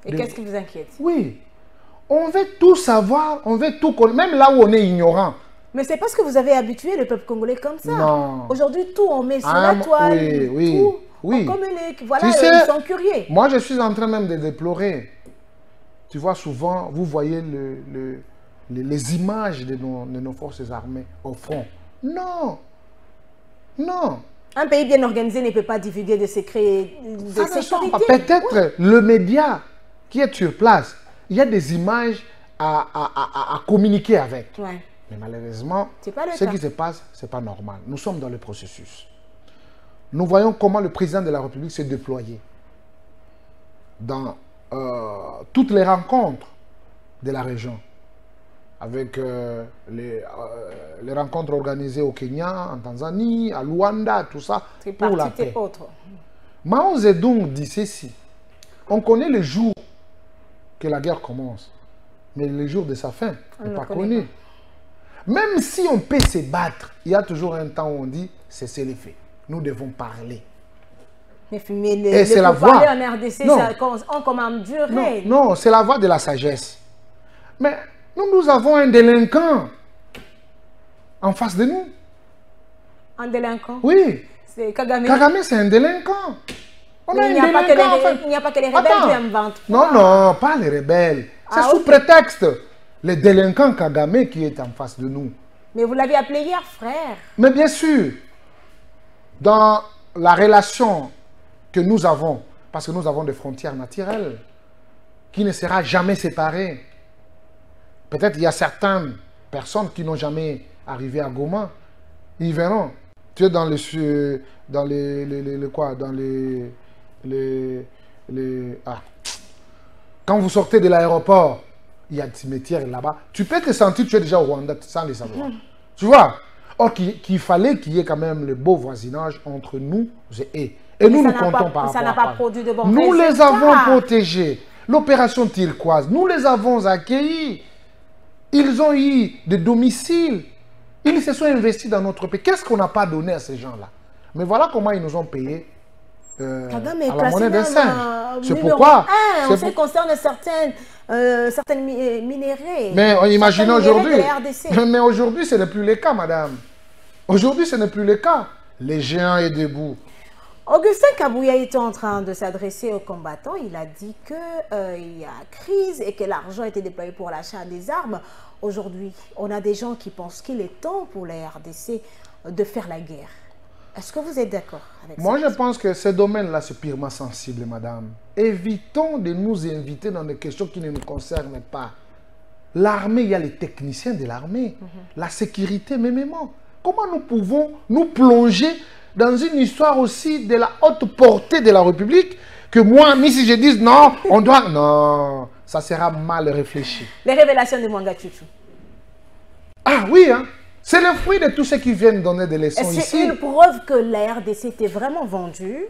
Et qu'est-ce qui vous inquiète? Oui, on veut tout savoir, on veut tout connaître, même là où on est ignorant. Mais c'est parce que vous avez habitué le peuple congolais comme ça. Non. Aujourd'hui, tout on met sur la toile, tout on communique. Voilà, tu sais, ils sont curieux. Moi, je suis en train même de déplorer. Tu vois, souvent, vous voyez les images de nos forces armées au front. Non, non. Un pays bien organisé ne peut pas divulguer des secrets de sécurité. Peut-être le média qui est sur place, il y a des images à communiquer avec. Ouais. Mais malheureusement, ce qui se passe, ce n'est pas normal. Nous sommes dans le processus. Nous voyons comment le président de la République s'est déployé dans toutes les rencontres de la région. avec les rencontres organisées au Kenya, en Tanzanie, à Luanda, tout ça, pour la paix. Mao Zedong dit ceci. On connaît le jour que la guerre commence, mais le jour de sa fin, on n'est pas connu. Même si on peut se battre, il y a toujours un temps où on dit cessez les faits. Nous devons parler. Mais c'est la voie en RDC, on commande durer. Non, c'est la voie de la sagesse. Mais nous avons un délinquant en face de nous. Un délinquant? Oui. C'est Kagame. Kagame, c'est un délinquant. Il n'y a pas que les rebelles qui inventent. Non, pas les rebelles. C'est sous prétexte. Le délinquant Kagame qui est en face de nous. Mais vous l'avez appelé hier, frère. Mais bien sûr. Dans la relation que nous avons, parce que nous avons des frontières naturelles, qui ne sera jamais séparées. Peut-être il y a certaines personnes qui n'ont jamais arrivé à Goma. Ils verront. Tu es dans quand vous sortez de l'aéroport, il y a des cimetières là-bas. Tu peux te sentir, tu es déjà au Rwanda sans le savoir. Tu vois? Or qu'il fallait qu'il y ait quand même le beau voisinage entre nous et nous comptons par rapport à ça. Ça n'a pas produit de bons résultats. Nous les avons protégés. L'opération Turquoise, nous les avons accueillis. Ils ont eu des domiciles. Ils se sont investis dans notre pays. Qu'est-ce qu'on n'a pas donné à ces gens-là? Mais voilà comment ils nous ont payés à la monnaie d'un singe. C'est pourquoi... En ce qui concerne certaines minéraux. Mais imaginez aujourd'hui. Mais aujourd'hui, ce n'est plus le cas, madame. Aujourd'hui, ce n'est plus le cas. Les géants est debout. Augustin Kabouya était en train de s'adresser aux combattants. Il a dit qu'il y a crise et que l'argent a été déployé pour l'achat des armes. Aujourd'hui, on a des gens qui pensent qu'il est temps pour la RDC de faire la guerre. Est-ce que vous êtes d'accord avec ça? Moi, je pense que ce domaine-là, c'est purement sensible, madame. Évitons de nous inviter dans des questions qui ne nous concernent pas. L'armée, il y a les techniciens de l'armée. La sécurité, même. Comment nous pouvons nous plonger dans une histoire aussi de la haute portée de la République que moi, même si je dis non, on doit... Non, ça sera mal réfléchi. Les révélations de Mwanga Chouchou. Ah oui, hein. C'est le fruit de tous ceux qui viennent donner des leçons ici. C'est une preuve que la RDC était vraiment vendue.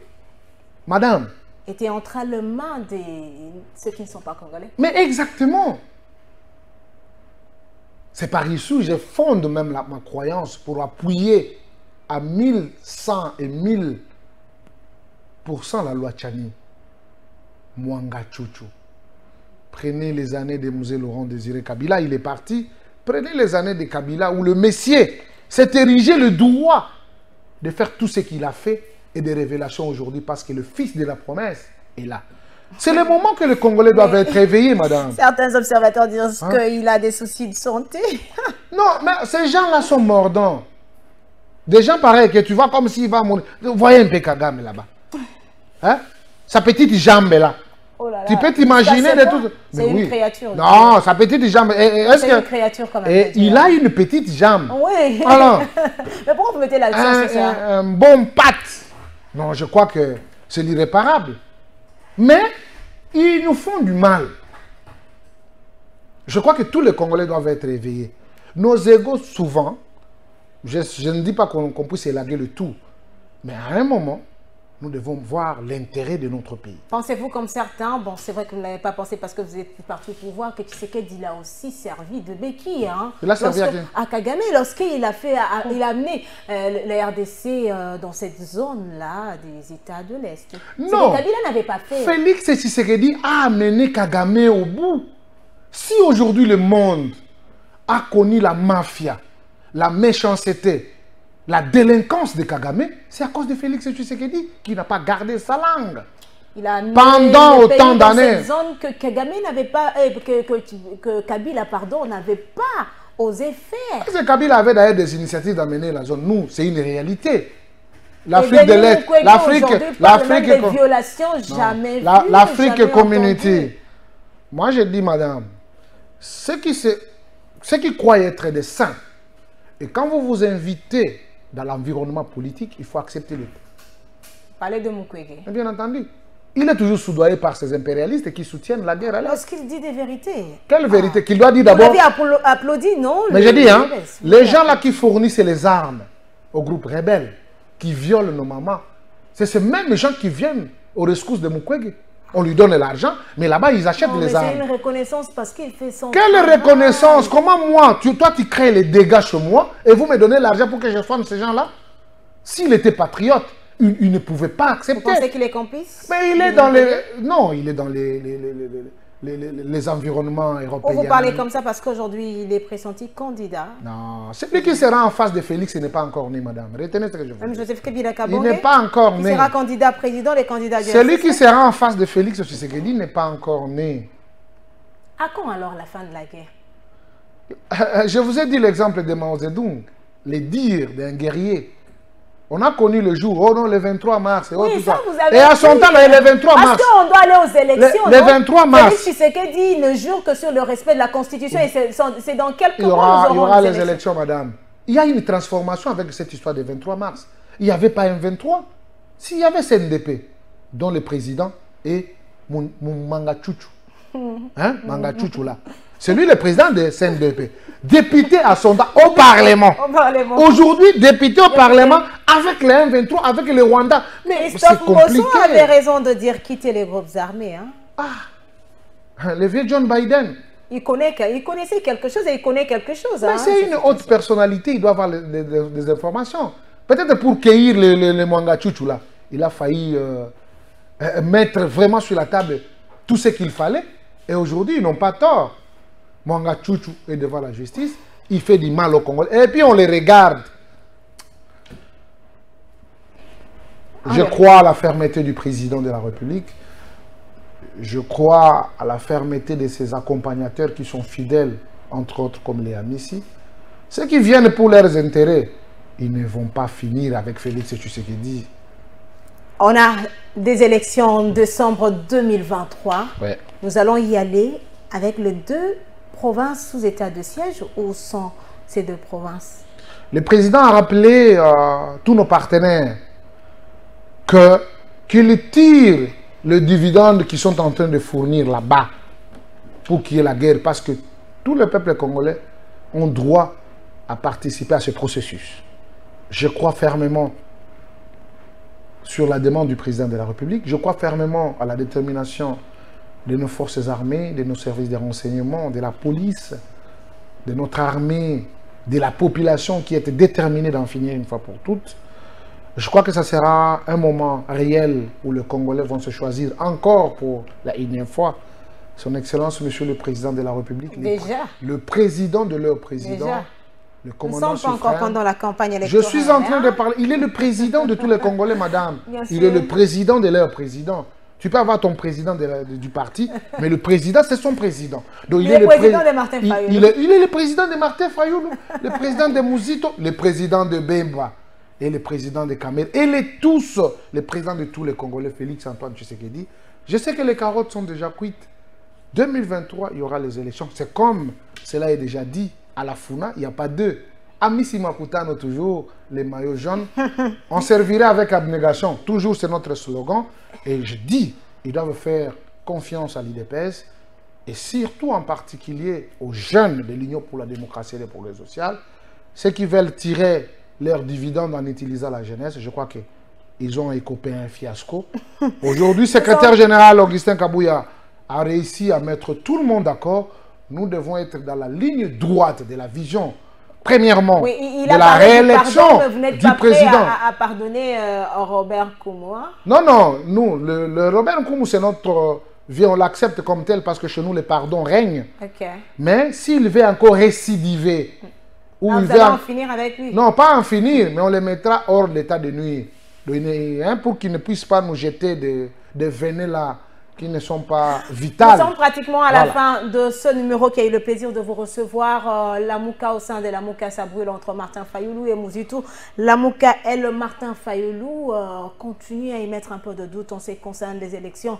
Madame. Était entre les mains de ceux qui ne sont pas congolais. Mais exactement. C'est par ici que je fonde même ma croyance pour appuyer à 1100 et 1000% la loi Tchani. Mwanga Chouchou. Prenez les années de Musée Laurent Désiré Kabila, il est parti. Prenez les années de Kabila où le Messier s'est érigé le droit de faire tout ce qu'il a fait et des révélations aujourd'hui parce que le fils de la promesse est là. C'est le moment que les Congolais doivent être réveillés, madame. Certains observateurs disent qu'il a des soucis de santé. Non, mais ces gens-là sont mordants. Des gens pareils que tu vois comme s'il va mourir. Vous voyez un peu Kagame là-bas. Hein? Sa petite jambe là. Oh là là. Tu peux t'imaginer de tout. C'est une créature. Non, sa petite jambe. C'est une créature quand même. Il a une petite jambe. Oui. Alors, mais pourquoi vous mettez l'accent sur ça? Un bon patte. Non, je crois que c'est l'irréparable. Mais ils nous font du mal. Je crois que tous les Congolais doivent être éveillés. Nos égos, souvent, je ne dis pas qu'on puisse élaguer le tout, mais à un moment, nous devons voir l'intérêt de notre pays. Pensez-vous comme certains, bon c'est vrai que vous ne l'avez pas pensé parce que vous êtes parti au pouvoir, que Tshisekedi il a aussi servi de béquille. Hein, il a servi à Kagame lorsqu'il a amené la RDC dans cette zone-là des États de l'Est. Non, Kabila n'avait pas fait. Félix Tshisekedi a amené Kagame au bout. Si aujourd'hui le monde a connu la mafia, la méchanceté, la délinquance de Kagame, c'est à cause de Félix Tshisekedi qui n'a pas gardé sa langue. Il a pendant autant d'années. Cette zone que Kagame n'avait pas, que Kabila, pardon, n'avait pas osé faire. Parce que Kabila avait d'ailleurs des initiatives d'amener la zone. Nous, c'est une réalité. L'Afrique de l'Est, l'Afrique, des violations jamais vues. L'Afrique Community. Moi, je dis, madame, ceux qui croient être des saints, et quand vous vous invitez dans l'environnement politique, il faut accepter le tout. Parlez de Mukwege. Bien entendu. Il est toujours soudoyé par ces impérialistes qui soutiennent la guerre à l'Est. Lorsqu'il dit des vérités. Quelle vérité? Qu'il doit dire d'abord... Vous l'avez applaudi, non? Mais j'ai dit, hein, les gens là qui fournissent les armes aux groupes rebelles, qui violent nos mamans, c'est ces mêmes gens qui viennent aux rescousse de Mukwege. On lui donne l'argent, mais là-bas, ils achètent les armes. C'est une reconnaissance parce qu'il fait son... Quelle reconnaissance? Comment moi, toi, tu crées les dégâts chez moi et vous me donnez l'argent pour que je soigne ces gens-là? S'il était patriote, il ne pouvait pas accepter. Vous pensez qu'il est complice? Mais il est dans les... Non, il est dans les environnements européens. Vous parlez comme ça parce qu'aujourd'hui, il est pressenti candidat. Non, celui qui sera en face de Félix, il n'est pas encore né, madame. Retenez ce que je vous dis. Même Joseph Kabila Kaboré, il n'est pas encore né. Il sera candidat président, les candidats... Celui qui sera en face de Félix Tshisekedi n'est pas encore né. À quand alors la fin de la guerre? Je vous ai dit l'exemple de Mao Zedong, les dires d'un guerrier. On a connu le jour, oh non, le 23 mars. Et, oui, tout ça, ça. Vous avez et à son temps, le 23 mars. Parce qu'on doit aller aux élections. Le 23 mars. Félix Tshisekedi ne jure que sur le respect de la Constitution. Et c'est dans quelques mois il y aura les élections, madame. Il y a une transformation avec cette histoire du 23 mars. Il n'y avait pas un 23. S'il y avait CNDP, dont le président est Manga Chouchou. Hein? Manga Chouchou, là. C'est lui le président de CNDP. Député à son temps au Parlement. Aujourd'hui, député au Parlement avec les 1-23, avec le Rwanda. Mais c'est compliqué. Mosso avait raison de dire quitter les groupes armés. Hein? Ah, le vieux John Biden. Il connaissait quelque chose et il connaît quelque chose. Mais c'est une haute personnalité, il doit avoir des informations. Peut-être pour cueillir le Mwanga Chouchou là, il a failli mettre vraiment sur la table tout ce qu'il fallait. Et aujourd'hui, ils n'ont pas tort. Mwanga Chouchou est devant la justice, il fait du mal au Congolais. Et puis on les regarde. Je crois à la fermeté du président de la République. Je crois à la fermeté de ses accompagnateurs qui sont fidèles, entre autres comme les Amissi. Ceux qui viennent pour leurs intérêts, ils ne vont pas finir avec Félix Tshisekedi. On a des élections en décembre 2023. Ouais. Nous allons y aller avec les deux provinces sous état de siège. Où sont ces deux provinces? Le président a rappelé tous nos partenaires qu'ils tirent le dividende qu'ils sont en train de fournir là-bas pour qu'il y ait la guerre. Parce que tout le peuple congolais ont droit à participer à ce processus. Je crois fermement sur la demande du président de la République. Je crois fermement à la détermination de nos forces armées, de nos services de renseignement, de la police, de notre armée, de la population qui est déterminée d'en finir une fois pour toutes. Je crois que ça sera un moment réel où les Congolais vont se choisir encore pour la énième fois. Son Excellence, Monsieur le Président de la République. Déjà. Le président de leur président. Déjà. Le commandant suprême. Nous ne sommes pas encore pendant la campagne électorale. Je suis en train de parler. Il est le président de tous les Congolais, madame. Il est le président de leur président. Tu peux avoir ton président du parti, mais le président, c'est son président. Donc, il est le président de Martin Fayoulou. Il est le président de Martin Fayoulou, le président de Mouzito, le président de Bemba, et le président de Kamel, et les présidents de tous les Congolais, Félix Antoine Tshisekedi. Je sais que les carottes sont déjà cuites. 2023, il y aura les élections. C'est comme cela est déjà dit, à la Funa, il n'y a pas deux. Amissi Makutano, toujours, les maillots jaunes. On servirait avec abnégation. Toujours, c'est notre slogan. Et je dis, ils doivent faire confiance à l'IDPS et surtout en particulier aux jeunes de l'Union pour la démocratie et le progrès social, ceux qui veulent tirer leurs dividendes en utilisant la jeunesse. Je crois qu'ils ont écopé un fiasco. Aujourd'hui, secrétaire général Augustin Kabouya a réussi à mettre tout le monde d'accord. Nous devons être dans la ligne droite de la vision. Premièrement, oui, de la réélection du président. À pardonner Robert Koumou. Non, nous, le Robert Koumou, c'est notre vie, on l'accepte comme tel parce que chez nous, le pardon règne. Okay. Mais s'il veut encore récidiver, ou il veut en finir avec lui. Non, pas en finir, mais on le mettra hors d'état de nuire. Pour qu'il ne puisse pas nous jeter des venin là qui ne sont pas vitales. Nous sommes pratiquement à la fin de ce numéro qui a eu le plaisir de vous recevoir. Lamouka au sein de Lamouka, ça brûle entre Martin Fayoulou et Mouzito. Lamouka et le Martin Fayoulou continuent à y mettre un peu de doute en ce qui concerne les élections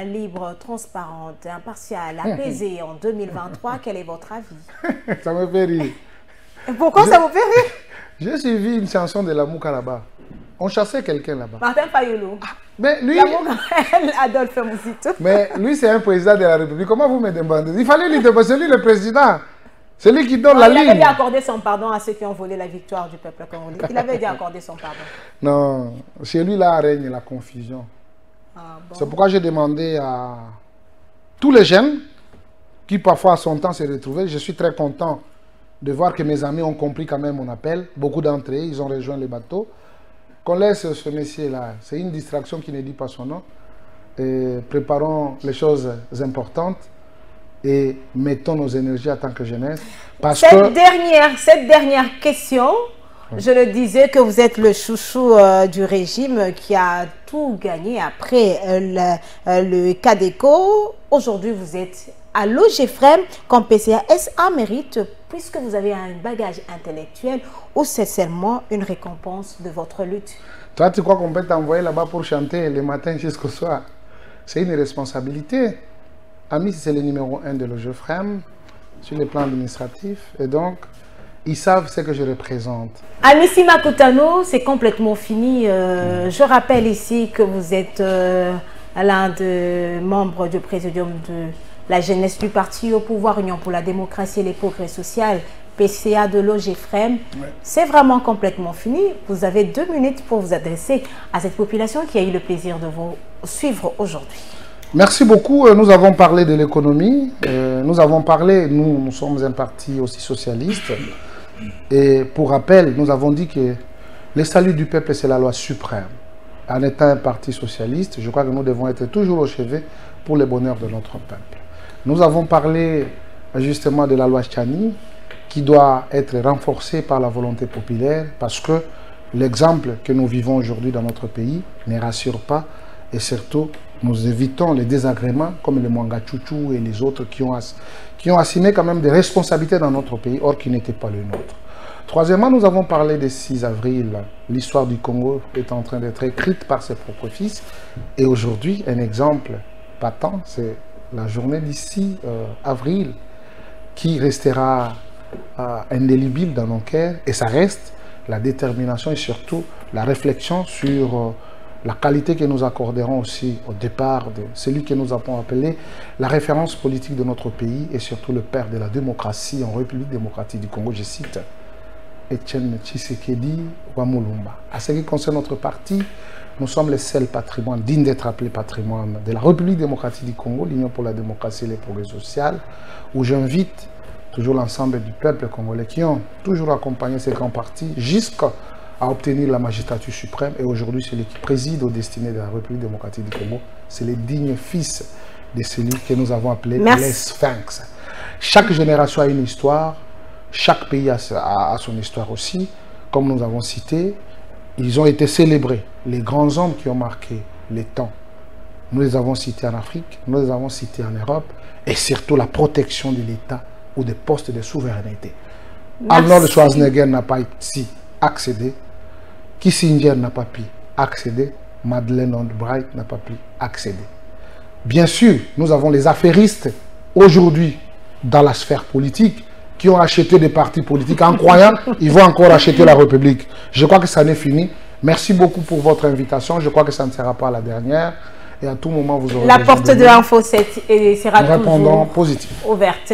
libres, transparentes, impartiales, apaisées en 2023. Quel est votre avis? Ça me fait rire. Pourquoi ça vous fait rire? J'ai suivi une chanson de Lamouka là-bas. On chassait quelqu'un là-bas. Martin Fayulu. Mais lui... Adolphe Mouzito. Mais lui, c'est un président de la République. Comment vous me demandez? Il fallait lui demander, c'est lui le président. C'est lui qui donne la ligne. Il avait déjà accordé son pardon à ceux qui ont volé la victoire du peuple congolais. Il avait déjà accordé son pardon. Non, chez lui, là, règne la confusion. Ah, bon. C'est pourquoi j'ai demandé à tous les jeunes qui, parfois, à son temps, se retrouvaient. Je suis très content de voir que mes amis ont compris quand même mon appel. Beaucoup d'entre eux, ils ont rejoint les bateaux. Qu'on laisse ce monsieur-là. C'est une distraction qui ne dit pas son nom. Et préparons les choses importantes. Et mettons nos énergies en tant que jeunesse. Parce cette dernière question, je le disais que vous êtes le chouchou du régime qui a tout gagné après le Cadeco. Aujourd'hui, vous êtes à l'OGFREM comme PCA. Est-ce un mérite puisque vous avez un bagage intellectuel ou c'est seulement une récompense de votre lutte? Toi, tu crois qu'on peut t'envoyer là-bas pour chanter le matin jusqu'au soir? C'est une responsabilité. Ami, c'est le numéro 1 de l'OGFREM sur le plan administratif. Et donc, ils savent ce que je représente. Amici Makutano, c'est complètement fini. Je rappelle ici que vous êtes l'un des membres du présidium de la jeunesse du parti au pouvoir, Union pour la démocratie et les progrès sociaux, PCA de l'OGFREM. Ouais. C'est vraiment complètement fini. Vous avez 2 minutes pour vous adresser à cette population qui a eu le plaisir de vous suivre aujourd'hui. Merci beaucoup. Nous avons parlé de l'économie. Nous avons parlé, nous sommes un parti aussi socialiste. Et pour rappel, nous avons dit que le salut du peuple, c'est la loi suprême. En étant un parti socialiste, je crois que nous devons être toujours au chevet pour le bonheur de notre peuple. Nous avons parlé justement de la loi Tchani, qui doit être renforcée par la volonté populaire, parce que l'exemple que nous vivons aujourd'hui dans notre pays ne rassure pas, et surtout, nous évitons les désagréments comme le Mwanga Chouchou et les autres qui ont assumé quand même des responsabilités dans notre pays, or qui n'étaient pas les nôtres. Troisièmement, nous avons parlé des 6 avril. L'histoire du Congo est en train d'être écrite par ses propres fils. Et aujourd'hui, un exemple patent, c'est la journée du 6 avril qui restera indélébile dans nos cœurs. Et ça reste la détermination et surtout la réflexion sur la qualité que nous accorderons aussi au départ de celui que nous avons appelé la référence politique de notre pays et surtout le père de la démocratie en République démocratique du Congo, je cite Etienne Tshisekedi Wamulumba. À ce qui concerne notre parti, nous sommes les seuls patrimoines dignes d'être appelés patrimoine de la République démocratique du Congo, l'Union pour la démocratie et les progrès sociaux, où j'invite toujours l'ensemble du peuple congolais qui ont toujours accompagné ces grands partis jusqu'à obtenir la magistrature suprême. Et aujourd'hui, celui qui préside aux destinées de la République démocratique du Congo, c'est le digne fils de celui que nous avons appelé les Sphinx. Chaque génération a une histoire, chaque pays a son histoire aussi. Comme nous avons cité, ils ont été célébrés, les grands hommes qui ont marqué les temps. Nous les avons cités en Afrique, nous les avons cités en Europe, et surtout la protection de l'État ou des postes de souveraineté. Arnold Schwarzenegger n'a pas ici accédé, Kissinger n'a pas pu accéder, Madeleine Albright n'a pas pu accéder. Bien sûr, nous avons les affairistes aujourd'hui dans la sphère politique qui ont acheté des partis politiques en croyant qu'ils vont encore acheter la République. Je crois que ça n'est fini. Merci beaucoup pour votre invitation. Je crois que ça ne sera pas la dernière. Et à tout moment, vous aurez... La porte de l'Info 7 sera toujours ouverte.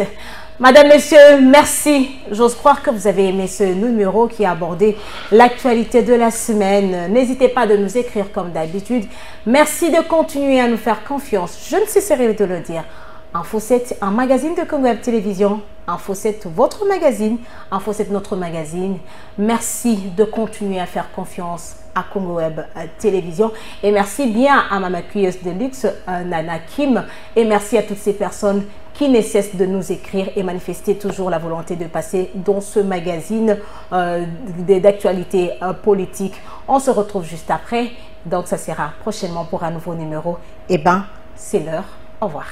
Madame, Messieurs, merci. J'ose croire que vous avez aimé ce numéro qui a abordé l'actualité de la semaine. N'hésitez pas de nous écrire comme d'habitude. Merci de continuer à nous faire confiance. Je ne cesserai de le dire. Info 7, un magazine de Congo Web Télévision. Info 7, votre magazine. Info 7, notre magazine. Merci de continuer à faire confiance à Congo Web Télévision. Et merci bien à ma maquilleuse de luxe, Nana Kim. Et merci à toutes ces personnes qui ne cessent de nous écrire et manifester toujours la volonté de passer dans ce magazine d'actualité politique. On se retrouve juste après. Donc, ça sera prochainement pour un nouveau numéro. Eh bien, c'est l'heure. Au revoir.